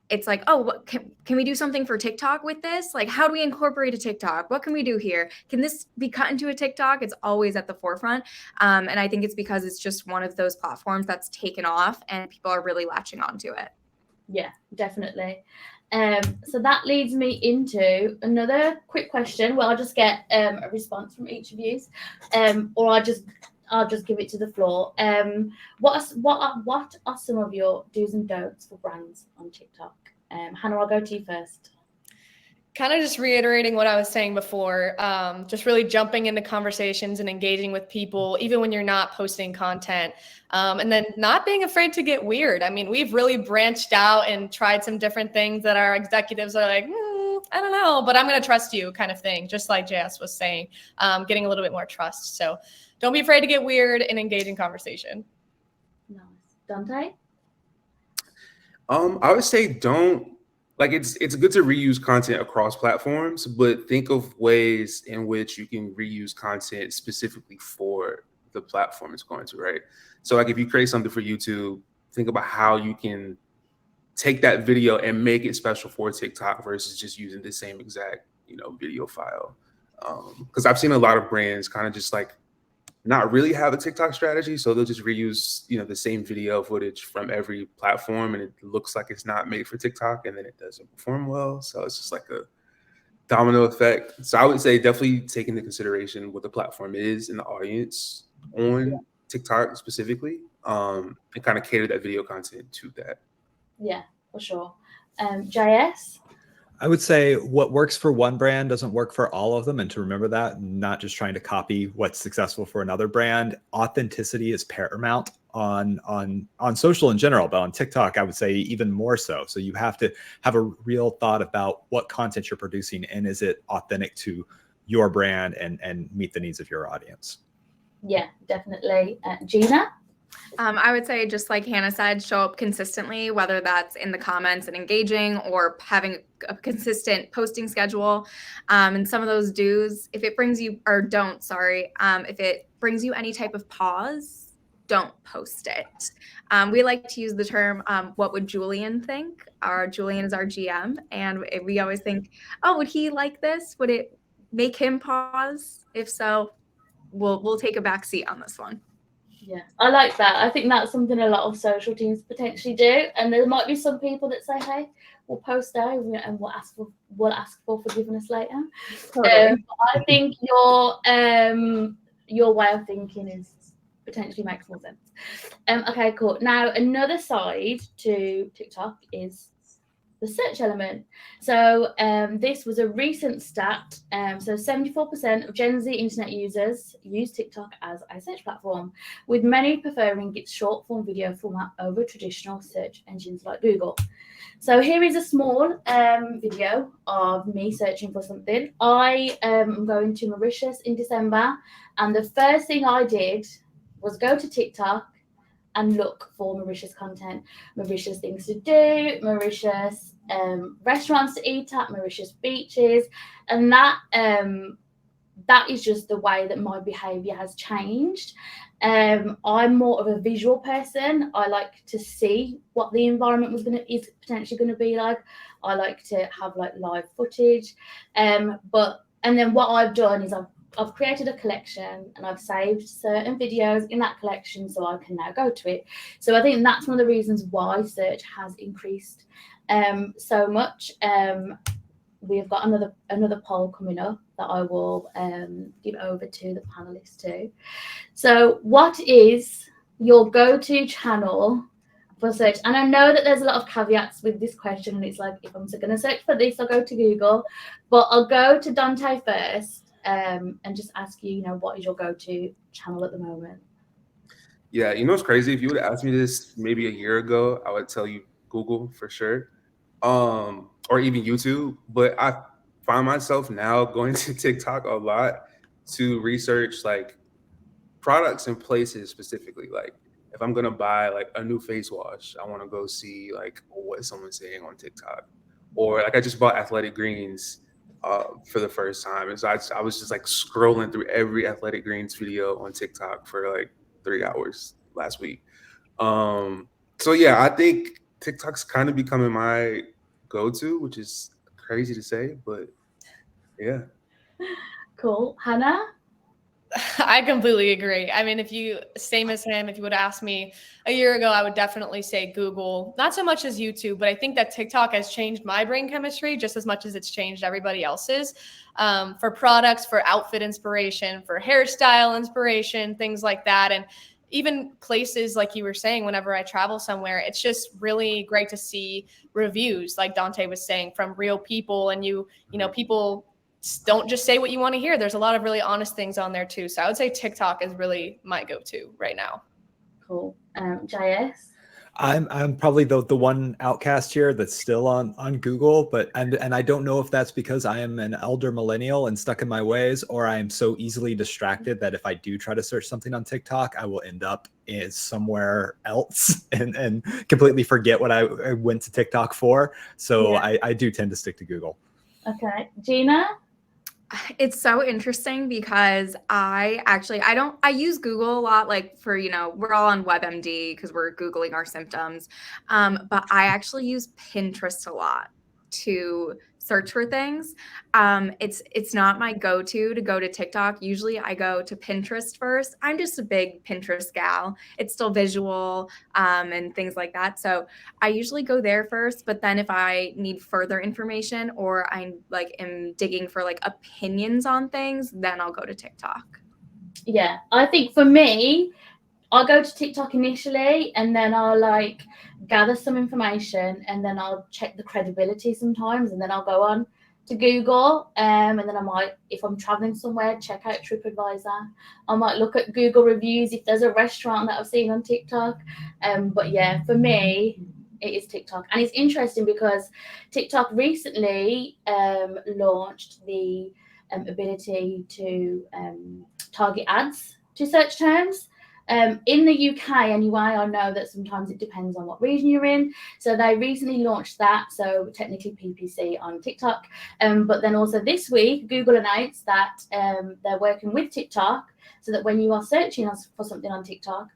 S3: it's like, oh, what, can we do something for TikTok with this? Like, how do we incorporate a TikTok? What can we do here? Can this be cut into a TikTok? It's always at the forefront. And I think it's because it's just one of those platforms that's taken off and people are really latching onto it.
S2: Yeah, definitely. So that leads me into another quick question. Well, I'll just get a response from each of you, or I'll just give it to the floor. What are some of your do's and don'ts for brands on TikTok? Hannah, I'll go to you first.
S6: Kind of just reiterating what I was saying before, just really jumping into conversations and engaging with people, even when you're not posting content, and then not being afraid to get weird. I mean, we've really branched out and tried some different things that our executives are like, I don't know, but I'm going to trust you kind of thing, just like JS was saying, getting a little bit more trust. So don't be afraid to get weird and engage in conversation.
S2: Nice. Dante?
S4: I would say don't. Like, it's good to reuse content across platforms, but think of ways in which you can reuse content specifically for the platform it's going to, right? So like if you create something for YouTube, think about how you can take that video and make it special for TikTok versus just using the same exact, video file. Because I've seen a lot of brands kind of just like not really have a TikTok strategy. So they'll just reuse, the same video footage from every platform, and it looks like it's not made for TikTok, and then it doesn't perform well. So it's just like a domino effect. So I would say definitely take into consideration what the platform is and the audience on TikTok specifically, and kind of cater that video content to that.
S2: Yeah, for sure. JS?
S5: I would say what works for one brand doesn't work for all of them, and to remember that, not just trying to copy what's successful for another brand. Authenticity is paramount on social in general, but on TikTok, I would say even more so. So you have to have a real thought about what content you're producing, and is it authentic to your brand and meet the needs of your audience.
S2: Yeah, definitely. Gina?
S3: I would say, just like Hannah said, show up consistently, whether that's in the comments and engaging, or having a consistent posting schedule. And some of those do's, if it brings you, or don't, sorry, if it brings you any type of pause, don't post it. We like to use the term, what would Julian think? Julian is our GM. And we always think, oh, would he like this? Would it make him pause? If so, we'll take a back seat on this one.
S2: Yeah, I like that. I think that's something a lot of social teams potentially do. And there might be some people that say, hey, we'll post now and we'll ask for forgiveness later. I think your way of thinking is potentially makes more sense. Okay, cool. Now, another side to TikTok is the search element. So this was a recent stat. So 74% of Gen Z internet users use TikTok as a search platform, with many preferring its short form video format over traditional search engines like Google. So here is a small video of me searching for something. I am going to Mauritius in December, and the first thing I did was go to TikTok and look for Mauritius content, Mauritius things to do, Mauritius restaurants to eat at, Mauritius beaches, and that is just the way that my behaviour has changed. I'm more of a visual person. I like to see what the environment is potentially going to be like. I like to have like live footage, and then what I've done is I've created a collection and I've saved certain videos in that collection so I can now go to it. So I think that's one of the reasons why search has increased so much. We have got another poll coming up that I will give over to the panelists too. So what is your go-to channel for search? And I know that there's a lot of caveats with this question, and it's like, if I'm going to search for this, I'll go to Google, but I'll go to Dante first. And just ask you, what is your go-to channel at the moment?
S4: Yeah, it's crazy. If you would have asked me this maybe a year ago, I would tell you Google for sure, or even YouTube. But I find myself now going to TikTok a lot to research like products and places specifically. Like if I'm gonna buy like a new face wash, I want to go see like what someone's saying on TikTok, or like I just bought Athletic Greens for the first time. And so I was just like scrolling through every Athletic Greens video on TikTok for like 3 hours last week. So yeah, I think TikTok's kind of becoming my go-to, which is crazy to say, but yeah.
S2: Cool. Hannah?
S6: I completely agree. I mean, same as him, if you would ask me a year ago, I would definitely say Google, not so much as YouTube, but I think that TikTok has changed my brain chemistry just as much as it's changed everybody else's, for products, for outfit inspiration, for hairstyle inspiration, things like that. And even places like you were saying, whenever I travel somewhere, it's just really great to see reviews, like Dante was saying, from real people. And people don't just say what you want to hear. There's a lot of really honest things on there too. So I would say TikTok is really my go-to right now.
S2: Cool. JS?
S5: I'm probably the one outcast here that's still on Google, but and I don't know if that's because I am an elder millennial and stuck in my ways, or I am so easily distracted that if I do try to search something on TikTok, I will end up somewhere else and completely forget what I went to TikTok for. So yeah. I do tend to stick to Google.
S2: Okay. Gina?
S3: It's so interesting because I use Google a lot, like for, we're all on WebMD because we're Googling our symptoms. But I actually use Pinterest a lot to search for things. It's not my go-to to go to TikTok. Usually I go to Pinterest first. I'm just a big Pinterest gal. It's still visual and things like that. So I usually go there first, but then if I need further information or I am digging for opinions on things, then I'll go to TikTok.
S2: Yeah, I think for me, I'll go to TikTok initially and then I'll gather some information and then I'll check the credibility sometimes and then I'll go on to Google and then I might, if I'm traveling somewhere, check out TripAdvisor. I might look at Google reviews if there's a restaurant that I've seen on TikTok. But yeah, for me, it is TikTok. And it's interesting because TikTok recently launched the ability to target ads to search terms. In the UK anyway, I know that sometimes it depends on what region you're in. So they recently launched that, so technically PPC on TikTok. But then also this week, Google announced that they're working with TikTok so that when you are searching for something on TikTok,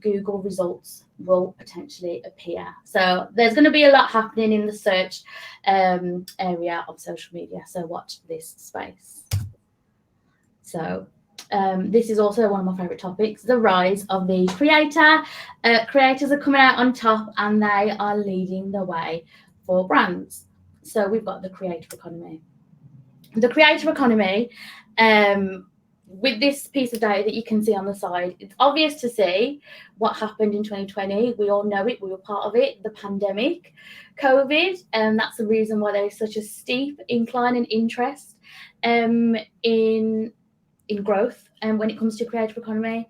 S2: Google results will potentially appear. So there's going to be a lot happening in the search area of social media. So watch this space. So this is also one of my favorite topics, the rise of the creator. Creators are coming out on top and they are leading the way for brands. So we've got the creator economy. The creator economy, with this piece of data that you can see on the side, it's obvious to see what happened in 2020. We all know it. We were part of it, the pandemic, COVID, and that's the reason why there is such a steep incline in interest in growth. And when it comes to creative economy,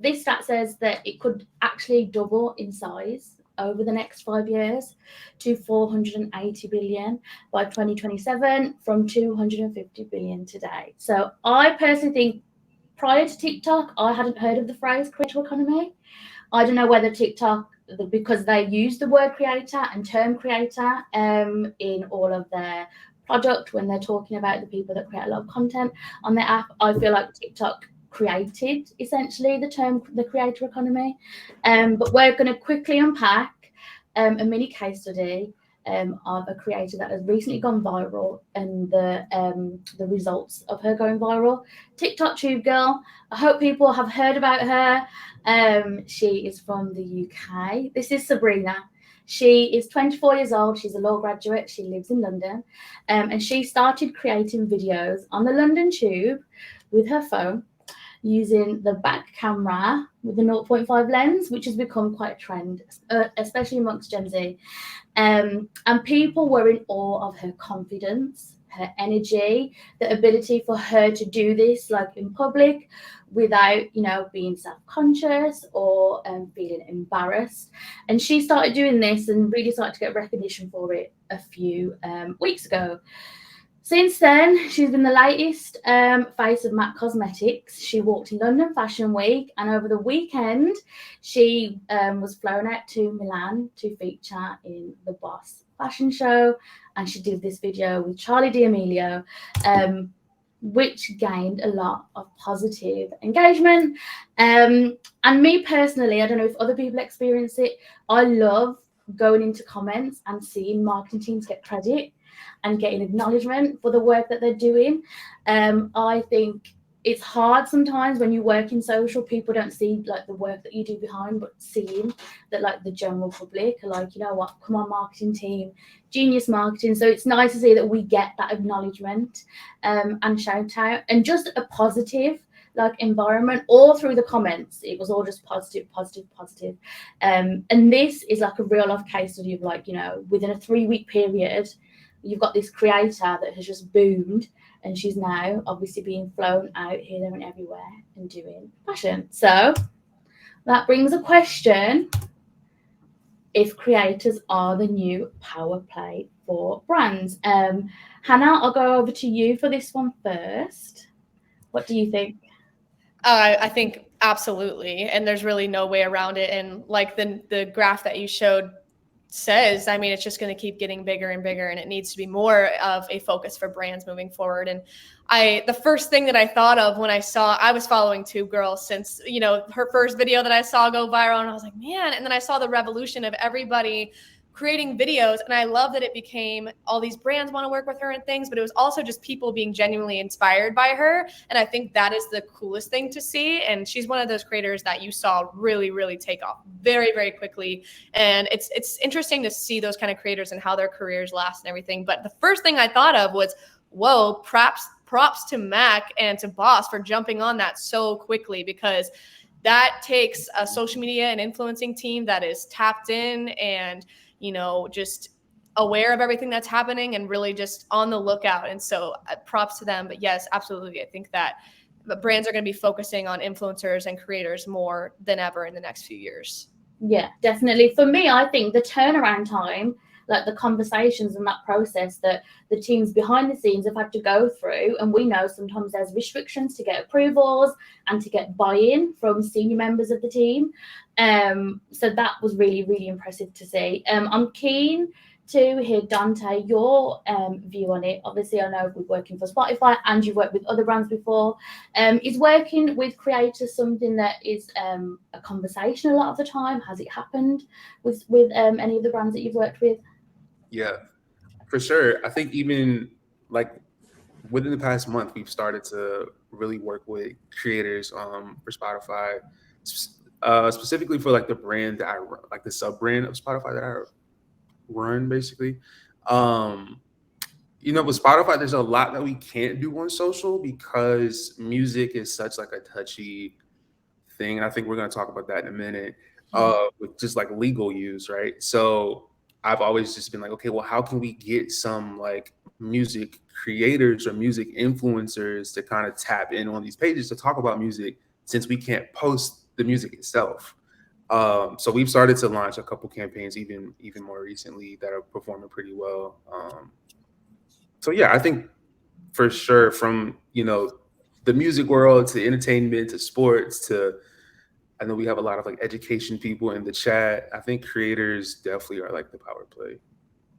S2: this stat says that it could actually double in size over the next 5 years to 480 billion by 2027 from 250 billion today. So I personally think prior to TikTok, I hadn't heard of the phrase creator economy. I don't know whether TikTok, because they use the word creator and term creator in all of their product when they're talking about the people that create a lot of content on their app, I feel like TikTok created essentially the term the creator economy. But we're going to quickly unpack a mini case study of a creator that has recently gone viral and the results of her going viral. TikTok Tube Girl. I hope people have heard about her. She is from the UK. This is Sabrina. She is 24 years old. She's a law graduate. She lives in London. And she started creating videos on the London Tube with her phone using the back camera with the 0.5 lens, which has become quite a trend, especially amongst Gen Z. And people were in awe of her confidence, her energy, the ability for her to do this like in public without, being self-conscious or feeling embarrassed. And she started doing this and really started to get recognition for it a few weeks ago. Since then, she's been the latest face of MAC Cosmetics. She walked in London Fashion Week, and over the weekend, she was flown out to Milan to feature in the Boss fashion show, and she did this video with Charlie D'Amelio, which gained a lot of positive engagement. And me personally, I don't know if other people experience it, I love going into comments and seeing marketing teams get credit and getting acknowledgement for the work that they're doing. I think it's hard sometimes when you work in social, people don't see like the work that you do behind, but seeing that like the general public are like, you know what, come on, marketing team, genius marketing. So it's nice to see that we get that acknowledgement and shout out and just a positive like environment all through the comments. It was all just positive. And this is like a real life case study of like, within a 3-week period, you've got this creator that has just boomed, and she's now obviously being flown out here, there, and everywhere and doing fashion. So that brings a question: if creators are the new power play for brands? Hannah, I'll go over to you for this one first. What do you think?
S6: I think absolutely, and there's really no way around it. And like the graph that you showed says, I mean, it's just going to keep getting bigger and bigger, and it needs to be more of a focus for brands moving forward. And the first thing that I thought of when I was following Tube Girl since, her first video that I saw go viral, and I was like, man, and then I saw the revolution of everybody creating videos, and I love that it became all these brands want to work with her and things, but it was also just people being genuinely inspired by her. And I think that is the coolest thing to see. And she's one of those creators that you saw really, really take off very, very quickly. And it's interesting to see those kind of creators and how their careers last and everything. But the first thing I thought of was, whoa, props to Mac and to Boss for jumping on that so quickly, because that takes a social media and influencing team that is tapped in and just aware of everything that's happening and really just on the lookout. And so props to them. But yes, absolutely. I think that brands are going to be focusing on influencers and creators more than ever in the next few years.
S2: Yeah, definitely. For me, I think the turnaround time, like the conversations and that process that the teams behind the scenes have had to go through, and we know sometimes there's restrictions to get approvals and to get buy-in from senior members of the team. So that was really, really impressive to see. I'm keen to hear, Dante, your view on it. Obviously, I know we're working for Spotify and you've worked with other brands before. Is working with creators something that is a conversation a lot of the time? Has it happened with any of the brands that you've worked with?
S4: Yeah, for sure. I think even like within the past month, we've started to really work with creators for Spotify, specifically for like the brand that I run, like the sub brand of Spotify that I run, basically. You know, with Spotify, there's a lot that we can't do on social because music is such like a touchy thing. And I think we're going to talk about that in a minute, with just like legal use, right? So I've always just been like, okay, well, how can we get some like music creators or music influencers to kind of tap in on these pages to talk about music since we can't post the music itself? So we've started to launch a couple campaigns even more recently that are performing pretty well. So yeah, I think for sure from, you know, the music world to entertainment to sports to, I know we have a lot of like education people in the chat. I think creators definitely are like the power play.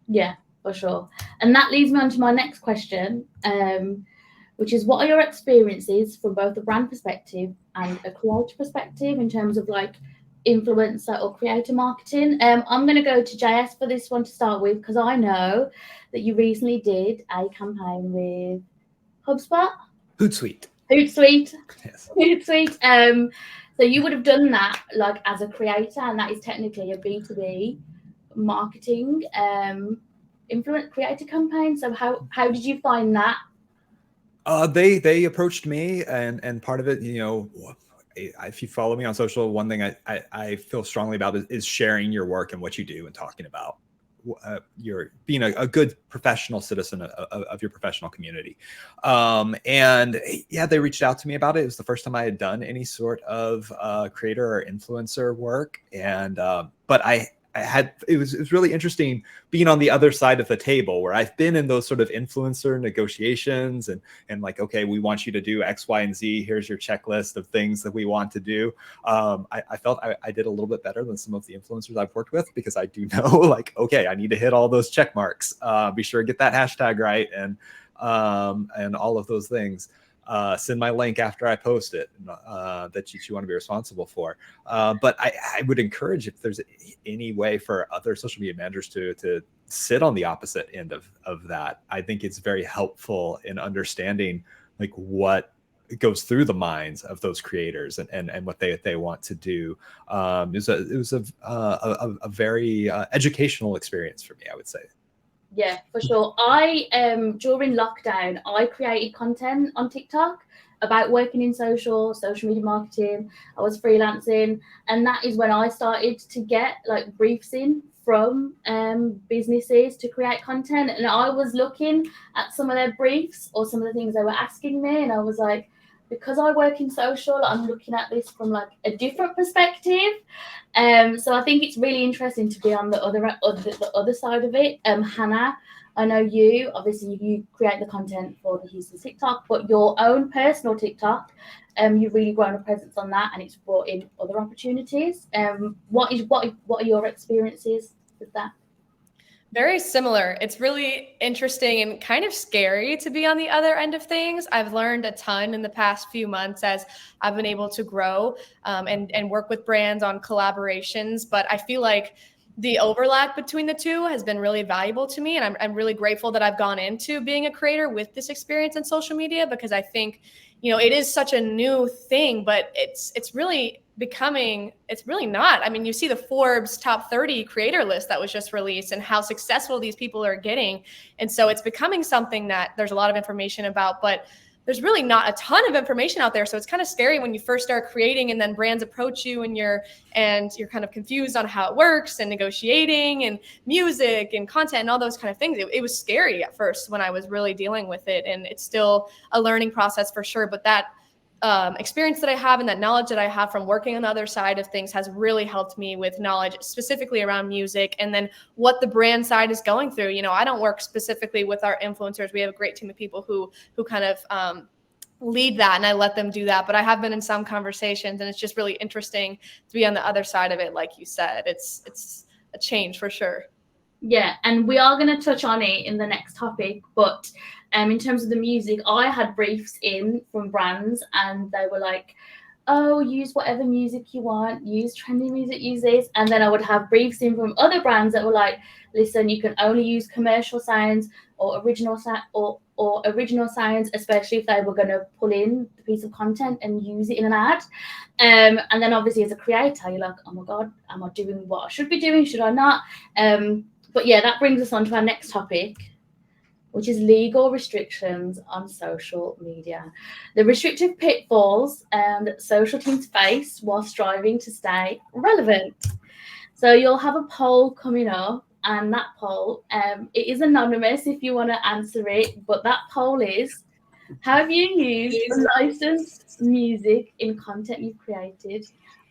S2: Yeah, for sure. And that leads me on to my next question, which is, what are your experiences from both a brand perspective and a creator perspective in terms of like influencer or creator marketing? I'm going to go to JS for this one to start with, because I know that you recently did a campaign with HubSpot.
S5: Hootsuite.
S2: Hootsuite.
S5: Yes.
S2: Hootsuite. So you would have done that like as a creator, and that is technically a B2B marketing influence creator campaign. So how did you find that?
S5: They approached me, and part of it, you know, if you follow me on social, one thing I feel strongly about is sharing your work and what you do and talking about your being a good professional citizen of your professional community. And yeah, they reached out to me about it. It was the first time I had done any sort of creator or influencer work, and but it was really interesting being on the other side of the table, where I've been in those sort of influencer negotiations and like, okay, we want you to do X, Y, and Z. Here's your checklist of things that we want to do. I felt I did a little bit better than some of the influencers I've worked with, because I do know like, okay, I need to hit all those check marks. Be sure to get that hashtag right, and all of those things. Send my link after I post it, that you want to be responsible for. But I would encourage, if there's any way for other social media managers to sit on the opposite end of that. I think it's very helpful in understanding like what goes through the minds of those creators and what they want to do. It was a very educational experience for me, I would say.
S2: Yeah, for sure. I during lockdown, I created content on TikTok about working in social media marketing. I was freelancing, and that is when I started to get like briefs in from businesses to create content. And I was looking at some of their briefs or some of the things they were asking me, and I was like, because I work in social, I'm looking at this from like a different perspective. So I think it's really interesting to be on the other side of it. Hannah, I know you, obviously you create the content for the Houston TikTok, but your own personal TikTok, you've really grown a presence on that, and it's brought in other opportunities. What are your experiences with that?
S6: Very similar. It's really interesting and kind of scary to be on the other end of things. I've learned a ton in the past few months as I've been able to grow and work with brands on collaborations. But I feel like the overlap between the two has been really valuable to me. And I'm really grateful that I've gone into being a creator with this experience in social media, because I think, you know, it is such a new thing, but it's really not. I mean, you see the Forbes top 30 creator list that was just released and how successful these people are getting. And so it's becoming something that there's a lot of information about, but there's really not a ton of information out there. So it's kind of scary when you first start creating and then brands approach you and you're kind of confused on how it works and negotiating and music and content and all those kind of things. It was scary at first when I was really dealing with it. And it's still a learning process for sure. But that experience that I have and that knowledge that I have from working on the other side of things has really helped me with knowledge specifically around music and then what the brand side is going through. You know, I don't work specifically with our influencers. We have a great team of people who kind of lead that, and I let them do that. But I have been in some conversations, and it's just really interesting to be on the other side of it. Like you said, it's a change for sure.
S2: Yeah, and we are going to touch on it in the next topic, but in terms of the music, I had briefs in from brands, and they were like, oh, use whatever music you want, use trendy music, use this. And then I would have briefs in from other brands that were like, listen, you can only use commercial sounds or original sounds, especially if they were going to pull in the piece of content and use it in an ad. And then obviously as a creator, you're like, oh my God, am I doing what I should be doing? Should I not? But yeah, that brings us on to our next topic, which is legal restrictions on social media. The restrictive pitfalls that social teams face while striving to stay relevant. So you'll have a poll coming up, and that poll, it is anonymous if you want to answer it, but that poll is, have you used licensed music in content you've created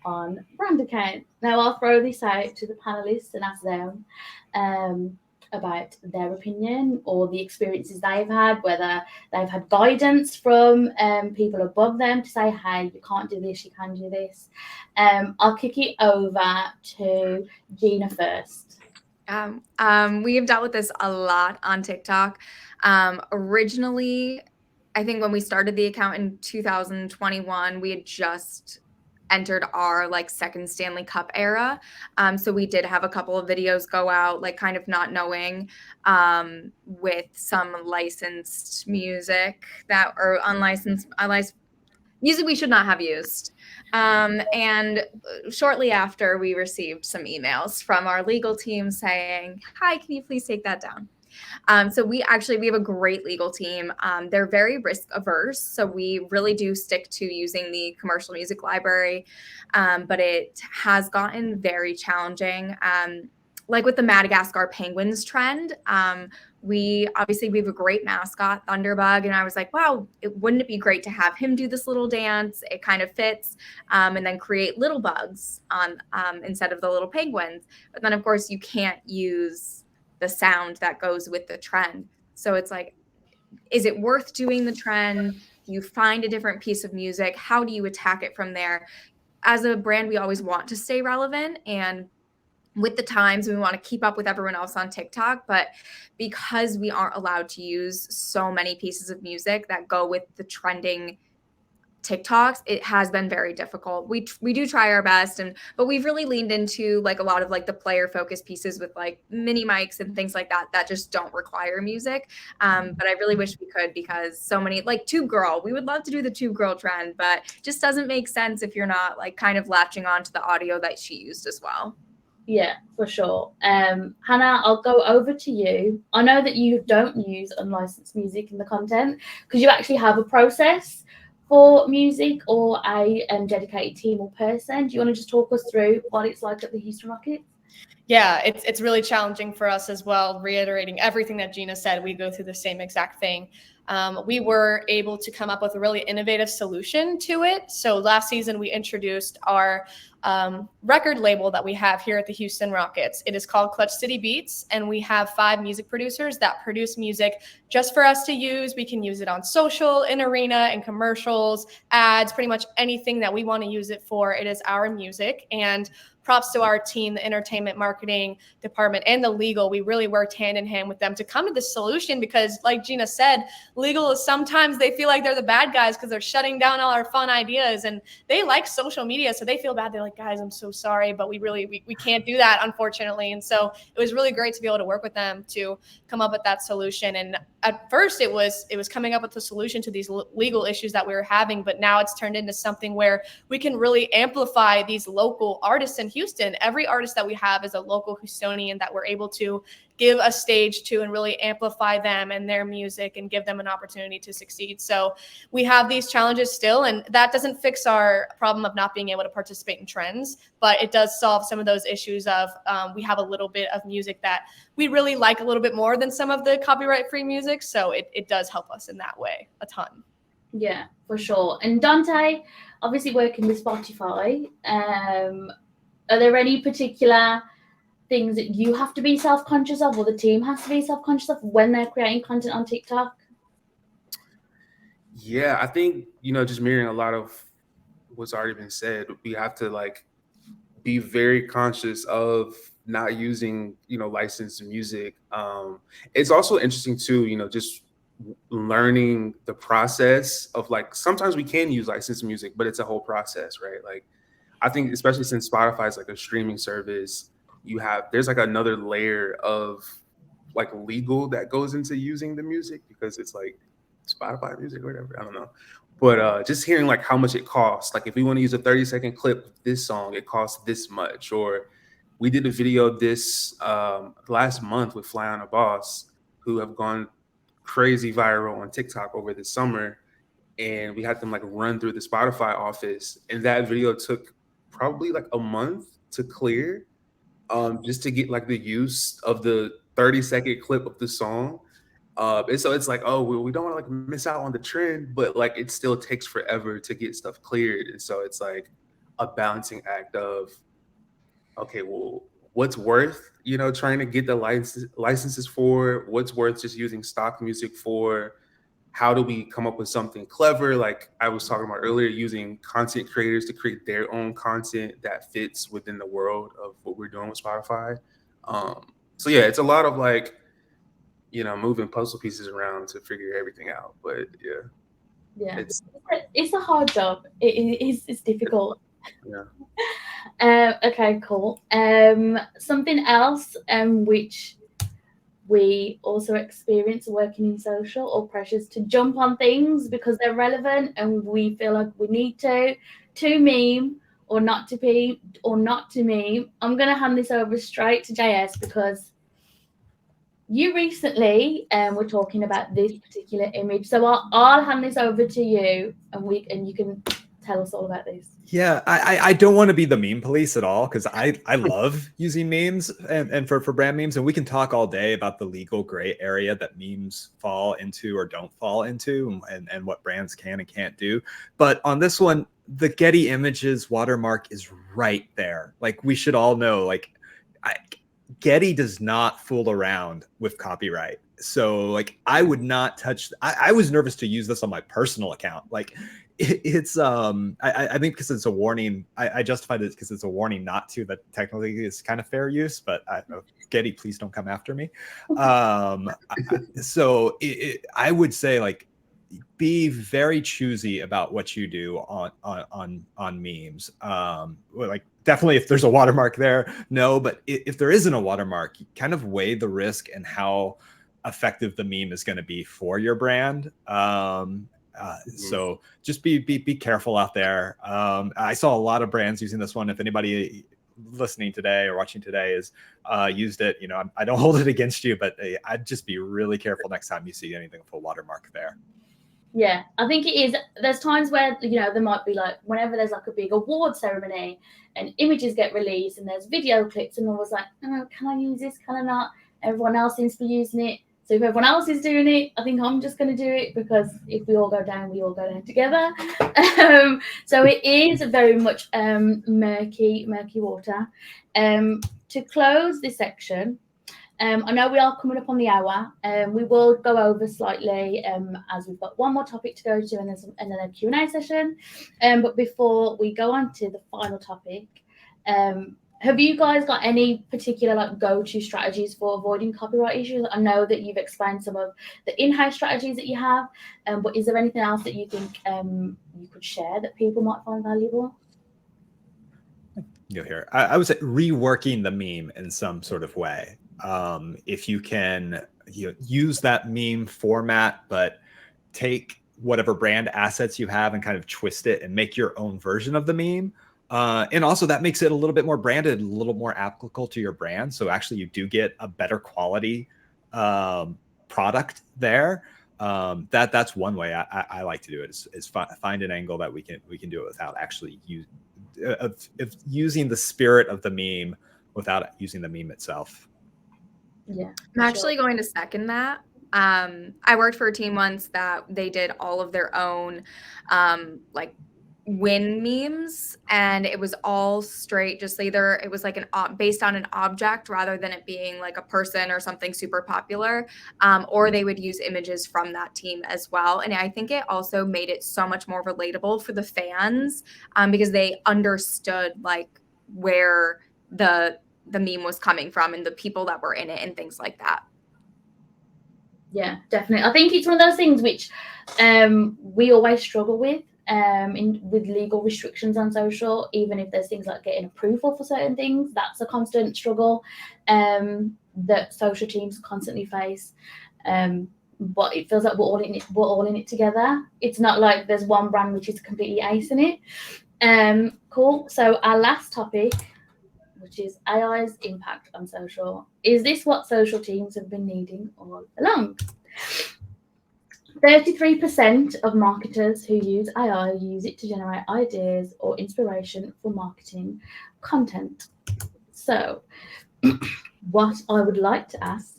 S2: on brand account? Now I'll throw this out to the panelists and ask them about their opinion or the experiences they've had, whether they've had guidance from people above them to say, hey, you can't do this, you can do this. I'll kick it over to Gina first.
S3: We have dealt with this a lot on TikTok. Originally, I think when we started the account in 2021, we had just entered our like second Stanley Cup era. So we did have a couple of videos go out, like kind of not knowing with some licensed music that or unlicensed music we should not have used. And shortly after, we received some emails from our legal team saying, hi, can you please take that down? So we have a great legal team. They're very risk averse. So we really do stick to using the commercial music library. But it has gotten very challenging. Like with the Madagascar penguins trend, we have a great mascot, Thunderbug. And I was like, wow, wouldn't it be great to have him do this little dance? It kind of fits, and then create little bugs on instead of the little penguins. But then of course you can't use the sound that goes with the trend. So it's like, is it worth doing the trend? Do you find a different piece of music? How do you attack it from there? As a brand, we always want to stay relevant, and with the times, we want to keep up with everyone else on TikTok. But because we aren't allowed to use so many pieces of music that go with the trending TikToks, it has been very difficult. We do try our best, but we've really leaned into like a lot of like the player focused pieces with like mini mics and things like that just don't require music. But I really wish we could, because so many, like Tube Girl, we would love to do the Tube Girl trend, but just doesn't make sense if you're not like kind of latching on to the audio that she used as well.
S2: Yeah, for sure. Hannah, I'll go over to you. I know that you don't use unlicensed music in the content because you actually have a process for music or a dedicated team or person. Do you want to just talk us through what it's like at the Houston Rockets?
S6: Yeah, it's really challenging for us as well. Reiterating everything that Gina said, we go through the same exact thing. We were able to come up with a really innovative solution to it. So last season, we introduced our record label that we have here at the Houston Rockets. It is called Clutch City Beats, and we have 5 music producers that produce music just for us to use. We can use it on social, in arena, in commercials, ads, pretty much anything that we want to use it for. It is our music. And props to our team, the entertainment marketing department and the legal. We really worked hand in hand with them to come to this solution because, like Gina said, legal is sometimes they feel like they're the bad guys because they're shutting down all our fun ideas, and they like social media, so they feel bad. They're like, guys, I'm so sorry, but we can't do that, unfortunately. And so it was really great to be able to work with them to come up with that solution. And at first it was coming up with a solution to these legal issues that we were having, but now it's turned into something where we can really amplify these local artists in Houston. Every artist that we have is a local Houstonian that we're able to give a stage to and really amplify them and their music and give them an opportunity to succeed. So we have these challenges still, and that doesn't fix our problem of not being able to participate in trends, but it does solve some of those issues of we have a little bit of music that we really like a little bit more than some of the copyright-free music. So it does help us in that way a ton.
S2: Yeah, for sure. And Dante, obviously working with Spotify, are there any particular things that you have to be self-conscious of, or the team has to be self-conscious of when they're creating content on TikTok?
S4: Yeah, I think, just mirroring a lot of what's already been said, we have to like be very conscious of not using, licensed music. It's also interesting too, just learning the process of like, sometimes we can use licensed music, but it's a whole process, right? Like, I think especially since Spotify is like a streaming service, there's like another layer of like legal that goes into using the music because it's like Spotify music or whatever. I don't know. But just hearing like how much it costs, like if we want to use a 30-second clip of this song, it costs this much. Or we did a video this last month with Fly on a Boss, who have gone crazy viral on TikTok over the summer, and we had them like run through the Spotify office, and that video took probably like a month to clear, just to get like the use of the 30-second clip of the song. And so it's like, oh, we don't want to like miss out on the trend, but like it still takes forever to get stuff cleared. And so it's like a balancing act of, okay, well, what's worth, trying to get the licenses for, what's worth just using stock music for, how do we come up with something clever? Like I was talking about earlier, using content creators to create their own content that fits within the world of what we're doing with Spotify. So yeah, it's a lot of like, moving puzzle pieces around to figure everything out. But
S2: Yeah,
S4: it's
S2: it's a hard job. It's difficult.
S4: yeah.
S2: Okay, cool. Something else which we also experience working in social, or pressures to jump on things because they're relevant and we feel like we need to meme or not to meme. I'm gonna hand this over straight to JS because you recently were talking about this particular image, so I'll hand this over to you, and you can tell us all about this.
S5: Yeah, I don't want to be the meme police at all, because I love using memes and for brand memes, and we can talk all day about the legal gray area that memes fall into or don't fall into, and what brands can and can't do. But on this one, the Getty Images watermark is right there. Like, we should all know, like, Getty does not fool around with copyright. So like, I would not touch. I was nervous to use this on my personal account. Like, it's I think because it's a warning. I justified it because it's a warning not to. That technically is kind of fair use, but Getty, please don't come after me. So I would say, like, be very choosy about what you do on memes. Like, definitely if there's a watermark there, no, but if there isn't a watermark, you kind of weigh the risk and how effective the meme is going to be for your brand. So just be careful out there. I saw a lot of brands using this one. If anybody listening today or watching today is used it, I don't hold it against you, but I'd just be really careful next time you see anything with a watermark there.
S2: Yeah, I think it is. There's times where, there might be like, whenever there's like a big award ceremony and images get released and there's video clips, and I was like, oh, can I use this? Can I not? Everyone else seems to be using it. So if everyone else is doing it, I think I'm just going to do it, because if we all go down, we all go down together. So it is very much murky water. To close this section, I know we are coming up on the hour. We will go over slightly as we've got one more topic to go to, and then a Q&A session. But before we go on to the final topic, have you guys got any particular like go-to strategies for avoiding copyright issues? I know that you've explained some of the in-house strategies that you have, but is there anything else that you think you could share that people might find valuable?
S5: You'll hear. I would say reworking the meme in some sort of way. If you can use that meme format, but take whatever brand assets you have and kind of twist it and make your own version of the meme. And also that makes it a little bit more branded, a little more applicable to your brand. So actually you do get a better quality product there. That's one way I like to do it, is find an angle that we can do it without actually using the spirit of the meme without using the meme itself.
S2: Yeah,
S3: I'm actually going to second that. I worked for a team once that they did all of their own like win memes, and it was all straight, just either it was like based on an object rather than it being like a person or something super popular, or they would use images from that team as well. And I think it also made it so much more relatable for the fans, because they understood like where the meme was coming from and the people that were in it and things like that.
S2: Yeah, definitely. I think it's one of those things which we always struggle with with legal restrictions on social. Even if there's things like getting approval for certain things, that's a constant struggle that social teams constantly face. But it feels like we're all in it together. It's not like there's one brand which is completely acing it. Cool. So our last topic, which is AI's impact on social. Is this what social teams have been needing all along? 33% of marketers who use AI use it to generate ideas or inspiration for marketing content. So, what I would like to ask,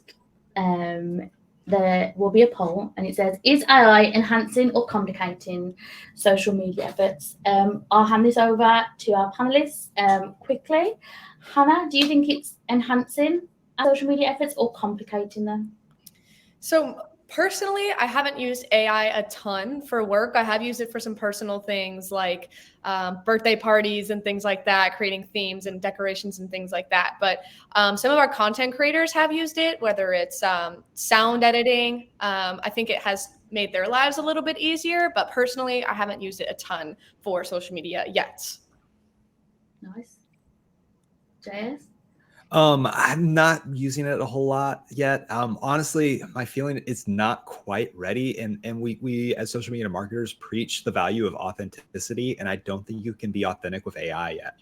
S2: there will be a poll, and it says, "Is AI enhancing or complicating social media efforts?" I'll hand this over to our panelists quickly. Hannah, do you think it's enhancing social media efforts or complicating them?
S6: So personally, I haven't used AI a ton for work. I have used it for some personal things like birthday parties and things like that, creating themes and decorations and things like that. But some of our content creators have used it, whether it's sound editing. I think it has made their lives a little bit easier. But personally, I haven't used it a ton for social media yet.
S2: Nice. JS?
S5: I'm not using it a whole lot yet. Honestly, my feeling is not quite ready. And we as social media marketers preach the value of authenticity. And I don't think you can be authentic with AI yet.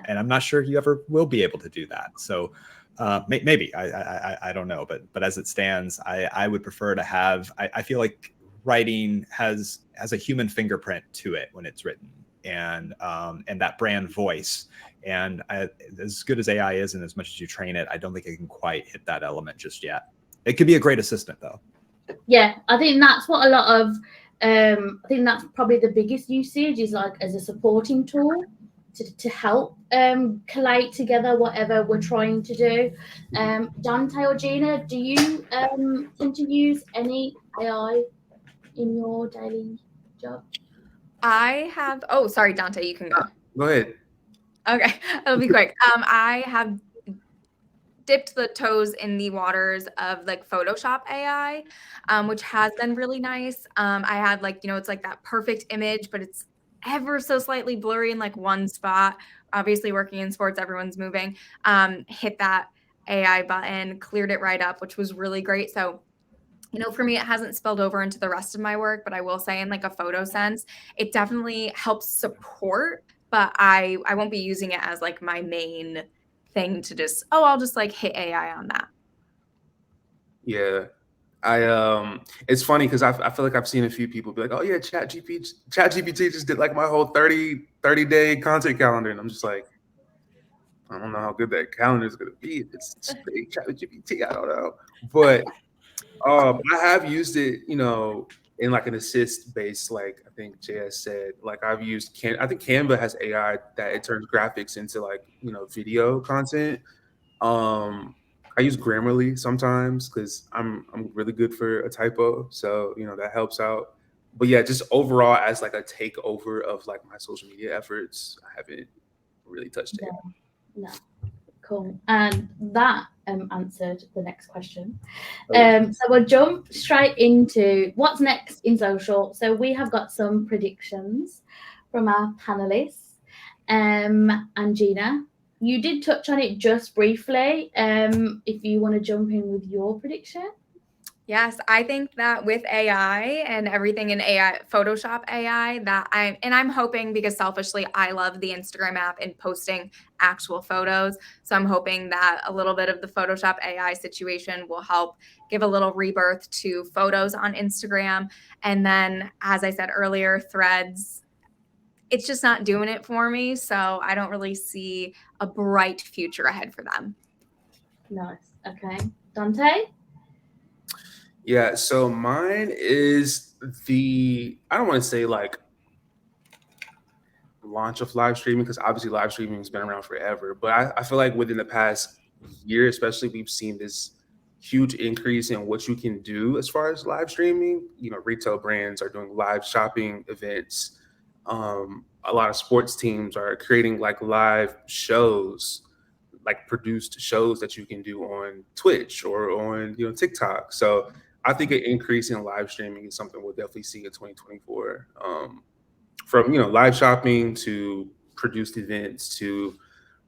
S5: And I'm not sure you ever will be able to do that. So maybe I don't know, but as it stands, I would prefer to have, I feel like writing has a human fingerprint to it when it's written, and that brand voice. And as good as AI is, and as much as you train it, I don't think it can quite hit that element just yet. It could be a great assistant, though.
S2: Yeah, I think that's what a lot of, I think that's probably the biggest usage is like as a supporting tool to help collate together whatever we're trying to do. Dante or Gina, do you tend to use any AI in your daily job?
S3: I have, oh, sorry, Dante, you can go.
S4: Go ahead.
S3: Okay, it'll be quick. I have dipped the toes in the waters of like Photoshop AI, which has been really nice. I had it's like that perfect image, but it's ever so slightly blurry in like one spot. Obviously, working in sports, everyone's moving. Hit that AI button, cleared it right up, which was really great. So, for me, it hasn't spilled over into the rest of my work, but I will say in like a photo sense, it definitely helps support, but I won't be using it as like my main thing to just, I'll just like hit AI on that.
S4: Yeah. It's funny because I feel like I've seen a few people be like, oh yeah, ChatGPT just did like my whole 30-day content calendar. And I'm just like, I don't know how good that calendar is going to be. If it's ChatGPT, I don't know. But I have used it, in like an assist based, like I think JS said, like I've used I think Canva has AI that it turns graphics into like, video content. I use Grammarly sometimes because I'm really good for a typo. So, that helps out. But yeah, just overall as like a takeover of like my social media efforts, I haven't really touched it.
S2: No. Cool. And that answered the next question. So we'll jump straight into what's next in social. So we have got some predictions from our panelists. And Gina, you did touch on it just briefly. If you want to jump in with your prediction.
S3: Yes, I think that with AI and everything in AI, Photoshop AI, I'm hoping, because selfishly, I love the Instagram app and posting actual photos. So I'm hoping that a little bit of the Photoshop AI situation will help give a little rebirth to photos on Instagram. And then, as I said earlier, Threads, it's just not doing it for me. So I don't really see a bright future ahead for them.
S2: Nice. Okay. Dante?
S4: Yeah, so mine is I don't want to say like launch of live streaming, because obviously live streaming has been around forever. But I feel like within the past year, especially, we've seen this huge increase in what you can do as far as live streaming. Retail brands are doing live shopping events. A lot of sports teams are creating like live shows, like produced shows that you can do on Twitch or on TikTok. So I think an increase in live streaming is something we'll definitely see in 2024. From live shopping to produced events to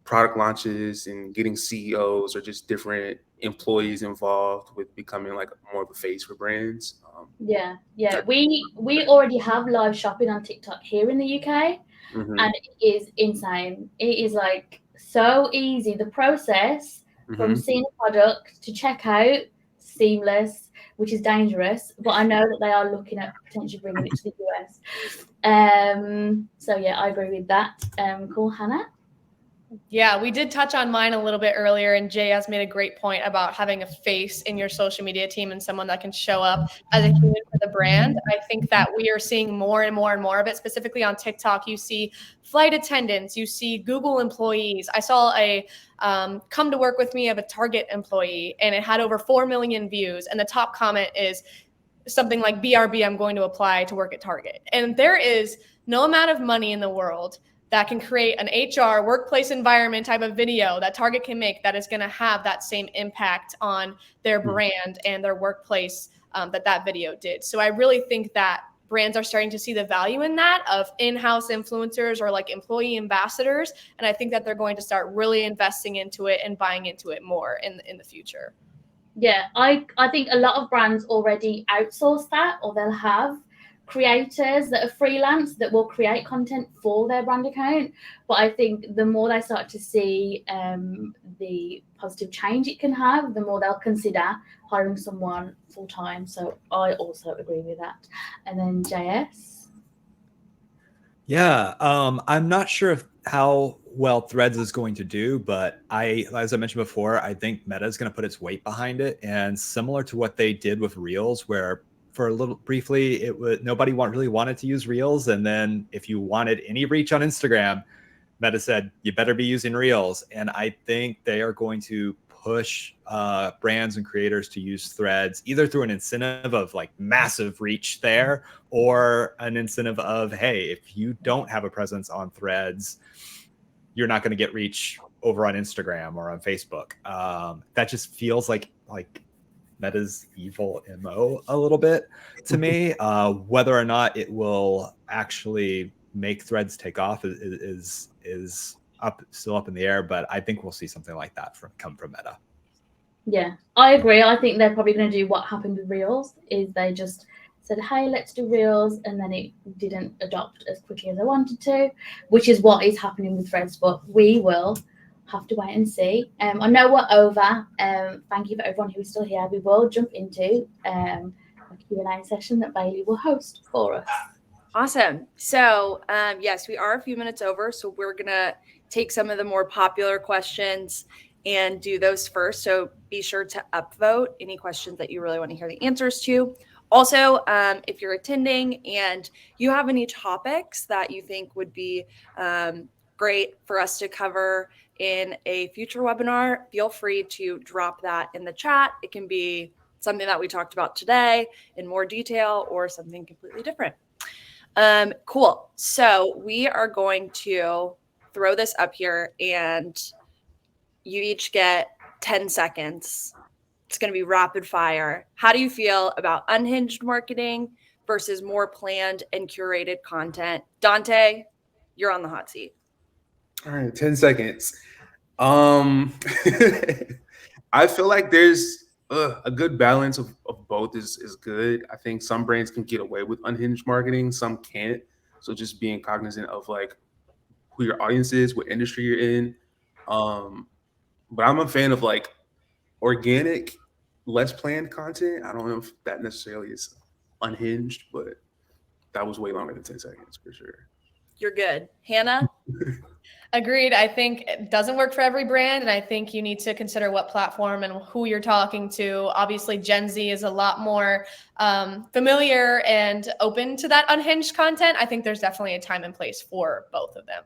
S4: product launches and getting CEOs or just different employees involved with becoming like more of a face for brands.
S2: Yeah. We already have live shopping on TikTok here in the UK, and it is insane. It is like so easy. The process from seeing a product to check out, seamless, which is dangerous. But I know that they are looking at potentially bringing it to the US. So yeah, I agree with that. Cool, Hannah.
S6: Yeah, we did touch on mine a little bit earlier, and Jay has made a great point about having a face in your social media team and someone that can show up as a human for the brand. I think that we are seeing more and more and more of it, specifically on TikTok. You see flight attendants, you see Google employees. I saw a come to work with me of a Target employee, and it had over 4 million views. And the top comment is something like, BRB, I'm going to apply to work at Target. And there is no amount of money in the world that can create an HR workplace environment type of video that Target can make that is going to have that same impact on their brand and their workplace that video did. So I really think that brands are starting to see the value in that of in-house influencers or like employee ambassadors. And I think that they're going to start really investing into it and buying into it more in the future.
S2: Yeah, I think a lot of brands already outsource that, or they'll have creators that are freelance that will create content for their brand account. But I think the more they start to see the positive change it can have, the more they'll consider hiring someone full time. So I also agree with that. And then JS.
S5: Yeah, I'm not sure how well Threads is going to do, but as I mentioned before, I think Meta is going to put its weight behind it. And similar to what they did with Reels, where for a little briefly, nobody really wanted to use Reels. And then if you wanted any reach on Instagram, Meta said, you better be using Reels. And I think they are going to push brands and creators to use Threads, either through an incentive of like massive reach there, or an incentive of, hey, if you don't have a presence on Threads, you're not going to get reach over on Instagram or on Facebook. That just feels like Meta's evil MO a little bit to me. Whether or not it will actually make Threads take off is still up in the air, but I think we'll see something like that come from Meta.
S2: Yeah, I agree. I think they're probably going to do what happened with Reels, is they just said, hey, let's do Reels, and then it didn't adopt as quickly as I wanted to, which is what is happening with Threads, but we will have to wait and see. I know we're over. Thank you for everyone who's still here. We will jump into a Q&A session that Bailey will host for us.
S1: Awesome. So yes, we are a few minutes over, so we're going to take some of the more popular questions and do those first. So be sure to upvote any questions that you really want to hear the answers to. Also, if you're attending and you have any topics that you think would be great for us to cover in a future webinar, feel free to drop that in the chat. It can be something that we talked about today in more detail or something completely different. Cool. So we are going to throw this up here and you each get 10 seconds. It's going to be rapid fire. How do you feel about unhinged marketing versus more planned and curated content? Dante, you're on the hot seat.
S4: All right, 10 seconds. I feel like there's a good balance of both is good. I think some brands can get away with unhinged marketing, some can't. So just being cognizant of like who your audience is, what industry you're in. But I'm a fan of like organic, less planned content. I don't know if that necessarily is unhinged, but that was way longer than 10 seconds for sure.
S1: You're good. Hannah?
S6: Agreed. I think it doesn't work for every brand, and I think you need to consider what platform and who you're talking to. Obviously, Gen Z is a lot more familiar and open to that unhinged content. I think there's definitely a time and place for both of them.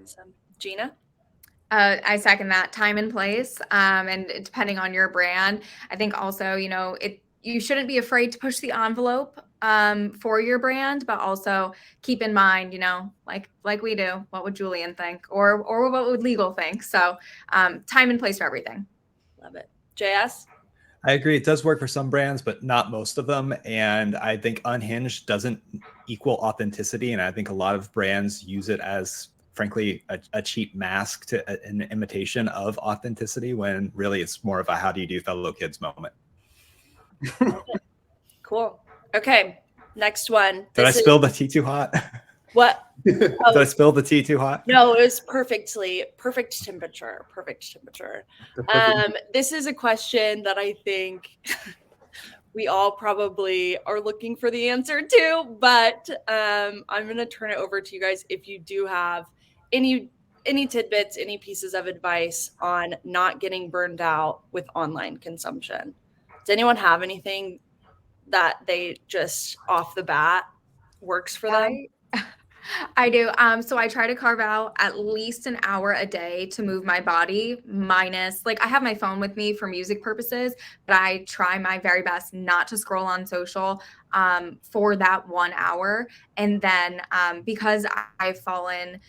S1: So, Gina?
S3: I second that. Time and place, and depending on your brand. I think also, you shouldn't be afraid to push the envelope for your brand, but also keep in mind, like we do, what would Julian think, or what would legal think? So time and place for everything.
S1: Love it. JS?
S5: I agree. It does work for some brands, but not most of them. And I think unhinged doesn't equal authenticity. And I think a lot of brands use it as, frankly, a cheap mask to an imitation of authenticity, when really it's more of a how do you do fellow kids moment.
S1: Cool. Okay, next one.
S5: Did I spill the tea too hot?
S1: What?
S5: Did I spill the tea too hot?
S1: No, it was perfect temperature.
S4: The perfect-
S1: This is a question that I think we all probably are looking for the answer to, but I'm going to turn it over to you guys if you do have any tidbits, any pieces of advice on not getting burned out with online consumption. Does anyone have anything that they just off the bat works for them?
S3: I do. So I try to carve out at least an hour a day to move my body, minus, like, I have my phone with me for music purposes, but I try my very best not to scroll on social for that 1 hour. And then because I've fallen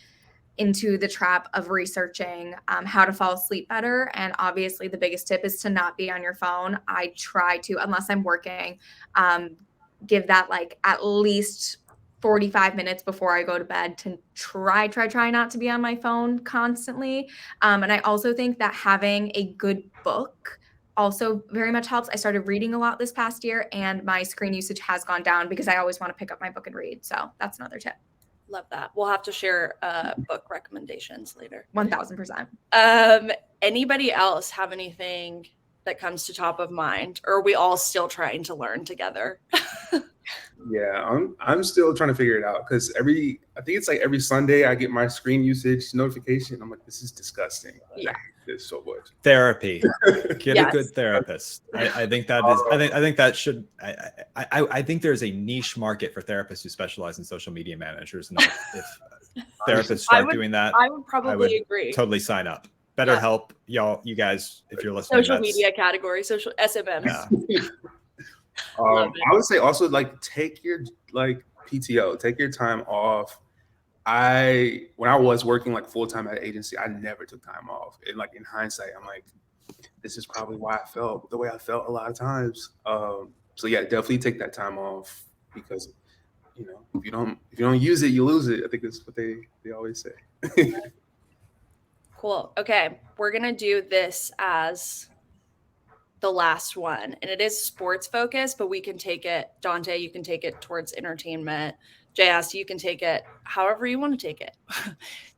S3: into the trap of researching how to fall asleep better. And obviously, the biggest tip is to not be on your phone. I try to, unless I'm working, give that like at least 45 minutes before I go to bed to try not to be on my phone constantly. And I also think that having a good book also very much helps. I started reading a lot this past year, and my screen usage has gone down because I always want to pick up my book and read. So that's another tip.
S1: Love that. We'll have to share book recommendations later.
S3: 1000%.
S1: Anybody else have anything that comes to top of mind, or are we all still trying to learn together?
S4: Yeah, I'm still trying to figure it out because I think it's like every Sunday I get my screen usage notification. I'm like, this is disgusting.
S1: Yeah.
S4: I hate this so much.
S5: Therapy. Get
S1: Yes.
S5: a good therapist. I think that is. I think that should. I think there's a niche market for therapists who specialize in social media managers, and if therapists start doing that,
S1: I would probably agree.
S5: Totally sign up. BetterHelp, you guys, if you're listening.
S1: Social media category, social SMMs.
S5: Yeah.
S4: I would say also like take your PTO, take your time off. When I was working like full time at an agency, I never took time off. And like in hindsight, I'm like, this is probably why I felt the way I felt a lot of times. So yeah, definitely take that time off because if you don't use it, you lose it. I think that's what they always say.
S1: Cool. Okay, we're gonna do this as the last one, and it is sports focused, but we can take it, Dante, you can take it towards entertainment. JS, you can take it however you want to take it.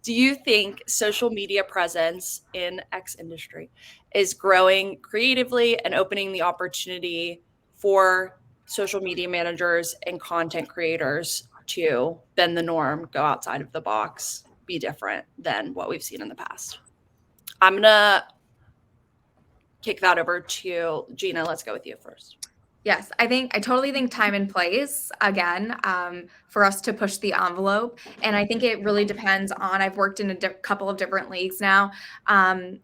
S1: Do you think social media presence in X industry is growing creatively and opening the opportunity for social media managers and content creators to bend the norm, go outside of the box, be different than what we've seen in the past? I'm going to kick that over to Gina. Let's go with you first.
S3: Yes, I totally think time and place, again, for us to push the envelope. And I think it really depends on, I've worked in a couple of different leagues now. And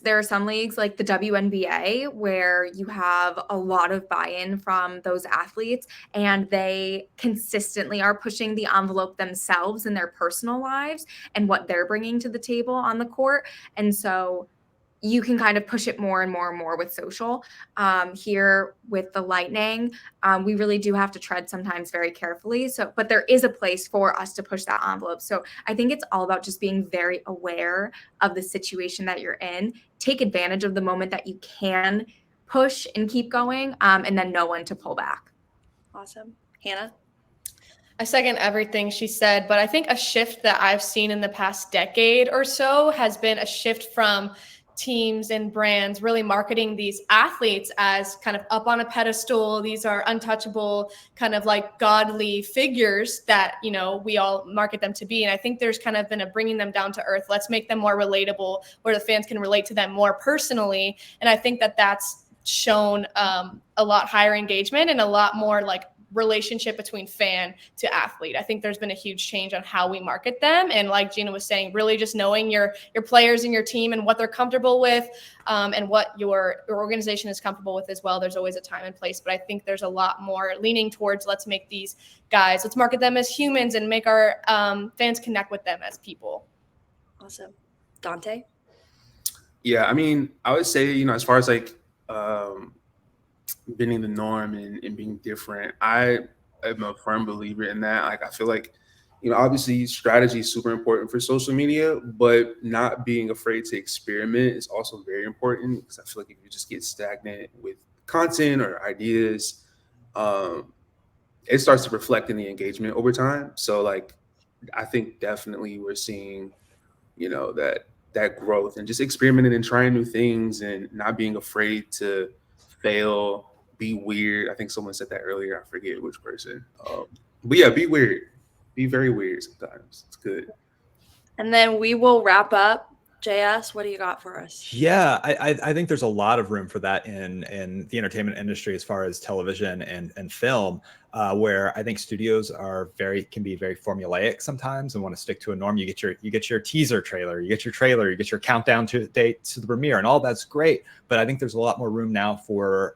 S3: there are some leagues like the WNBA where you have a lot of buy-in from those athletes, and they consistently are pushing the envelope themselves in their personal lives and what they're bringing to the table on the court. And so you can kind of push it more and more and more with social. Here with the Lightning, we really do have to tread sometimes very carefully. But there is a place for us to push that envelope. So I think it's all about just being very aware of the situation that you're in. Take advantage of the moment that you can push and keep going, and then know when to pull back.
S1: Awesome. Hannah?
S6: I second everything she said, but I think a shift that I've seen in the past decade or so has been a shift from teams and brands really marketing these athletes as kind of up on a pedestal. These are untouchable, kind of like godly figures that, we all market them to be. And I think there's kind of been a bringing them down to earth. Let's make them more relatable where the fans can relate to them more personally. And I think that that's shown a lot higher engagement and a lot more like relationship between fan to athlete. I think there's been a huge change on how we market them. And like Gina was saying, really just knowing your players and your team and what they're comfortable with, and what your organization is comfortable with as well. There's always a time and place, but I think there's a lot more leaning towards let's market them as humans and make our fans connect with them as people.
S1: Awesome. Dante?
S4: Yeah, I mean, I would say, as far as like bending the norm and being different, I am a firm believer in that. Like, I feel like, obviously strategy is super important for social media, but not being afraid to experiment is also very important, because I feel like if you just get stagnant with content or ideas, it starts to reflect in the engagement over time. So like, I think definitely we're seeing, that growth and just experimenting and trying new things and not being afraid to fail, be weird. I think someone said that earlier. I forget which person. But yeah, be weird. Be very weird sometimes. It's good.
S1: And then we will wrap up. JS, what do you got for us?
S5: Yeah, I think there's a lot of room for that in the entertainment industry as far as television and film, where I think studios can be very formulaic sometimes and want to stick to a norm. You get your teaser trailer, you get your trailer, you get your countdown to date to the premiere, and all that's great. But I think there's a lot more room now for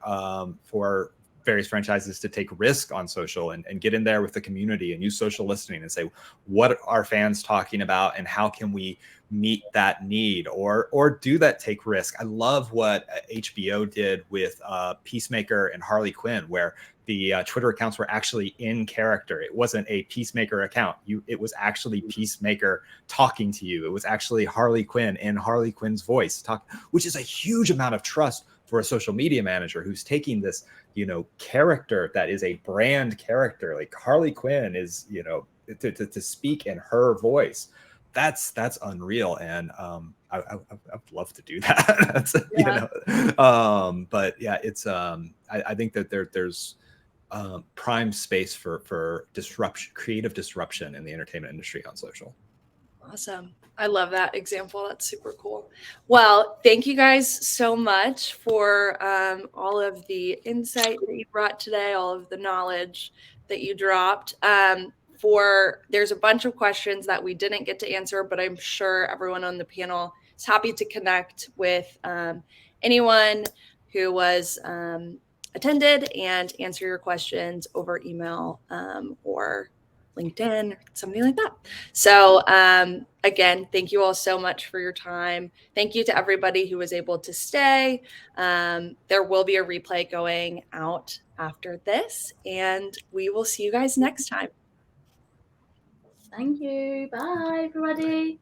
S5: various franchises to take risk on social and get in there with the community and use social listening and say, what are fans talking about and how can we meet that need or do that take risk. I love what HBO did with Peacemaker and Harley Quinn, where the Twitter accounts were actually in character. It wasn't a Peacemaker account. It was actually Peacemaker talking to you. It was actually Harley Quinn in Harley Quinn's voice, which is a huge amount of trust for a social media manager who's taking this, character that is a brand character. Like Harley Quinn is, to speak in her voice. That's unreal, and I'd love to do that. But yeah, it's I think that there's prime space for creative disruption in the entertainment industry on social.
S1: Awesome. I love that example. That's super cool. Well, thank you guys so much for all of the insight that you brought today, all of the knowledge that you dropped. There's a bunch of questions that we didn't get to answer, but I'm sure everyone on the panel is happy to connect with anyone who was attended and answer your questions over email or LinkedIn, something like that. So again, thank you all so much for your time. Thank you to everybody who was able to stay. There will be a replay going out after this, and we will see you guys next time.
S2: Thank you. Bye, everybody.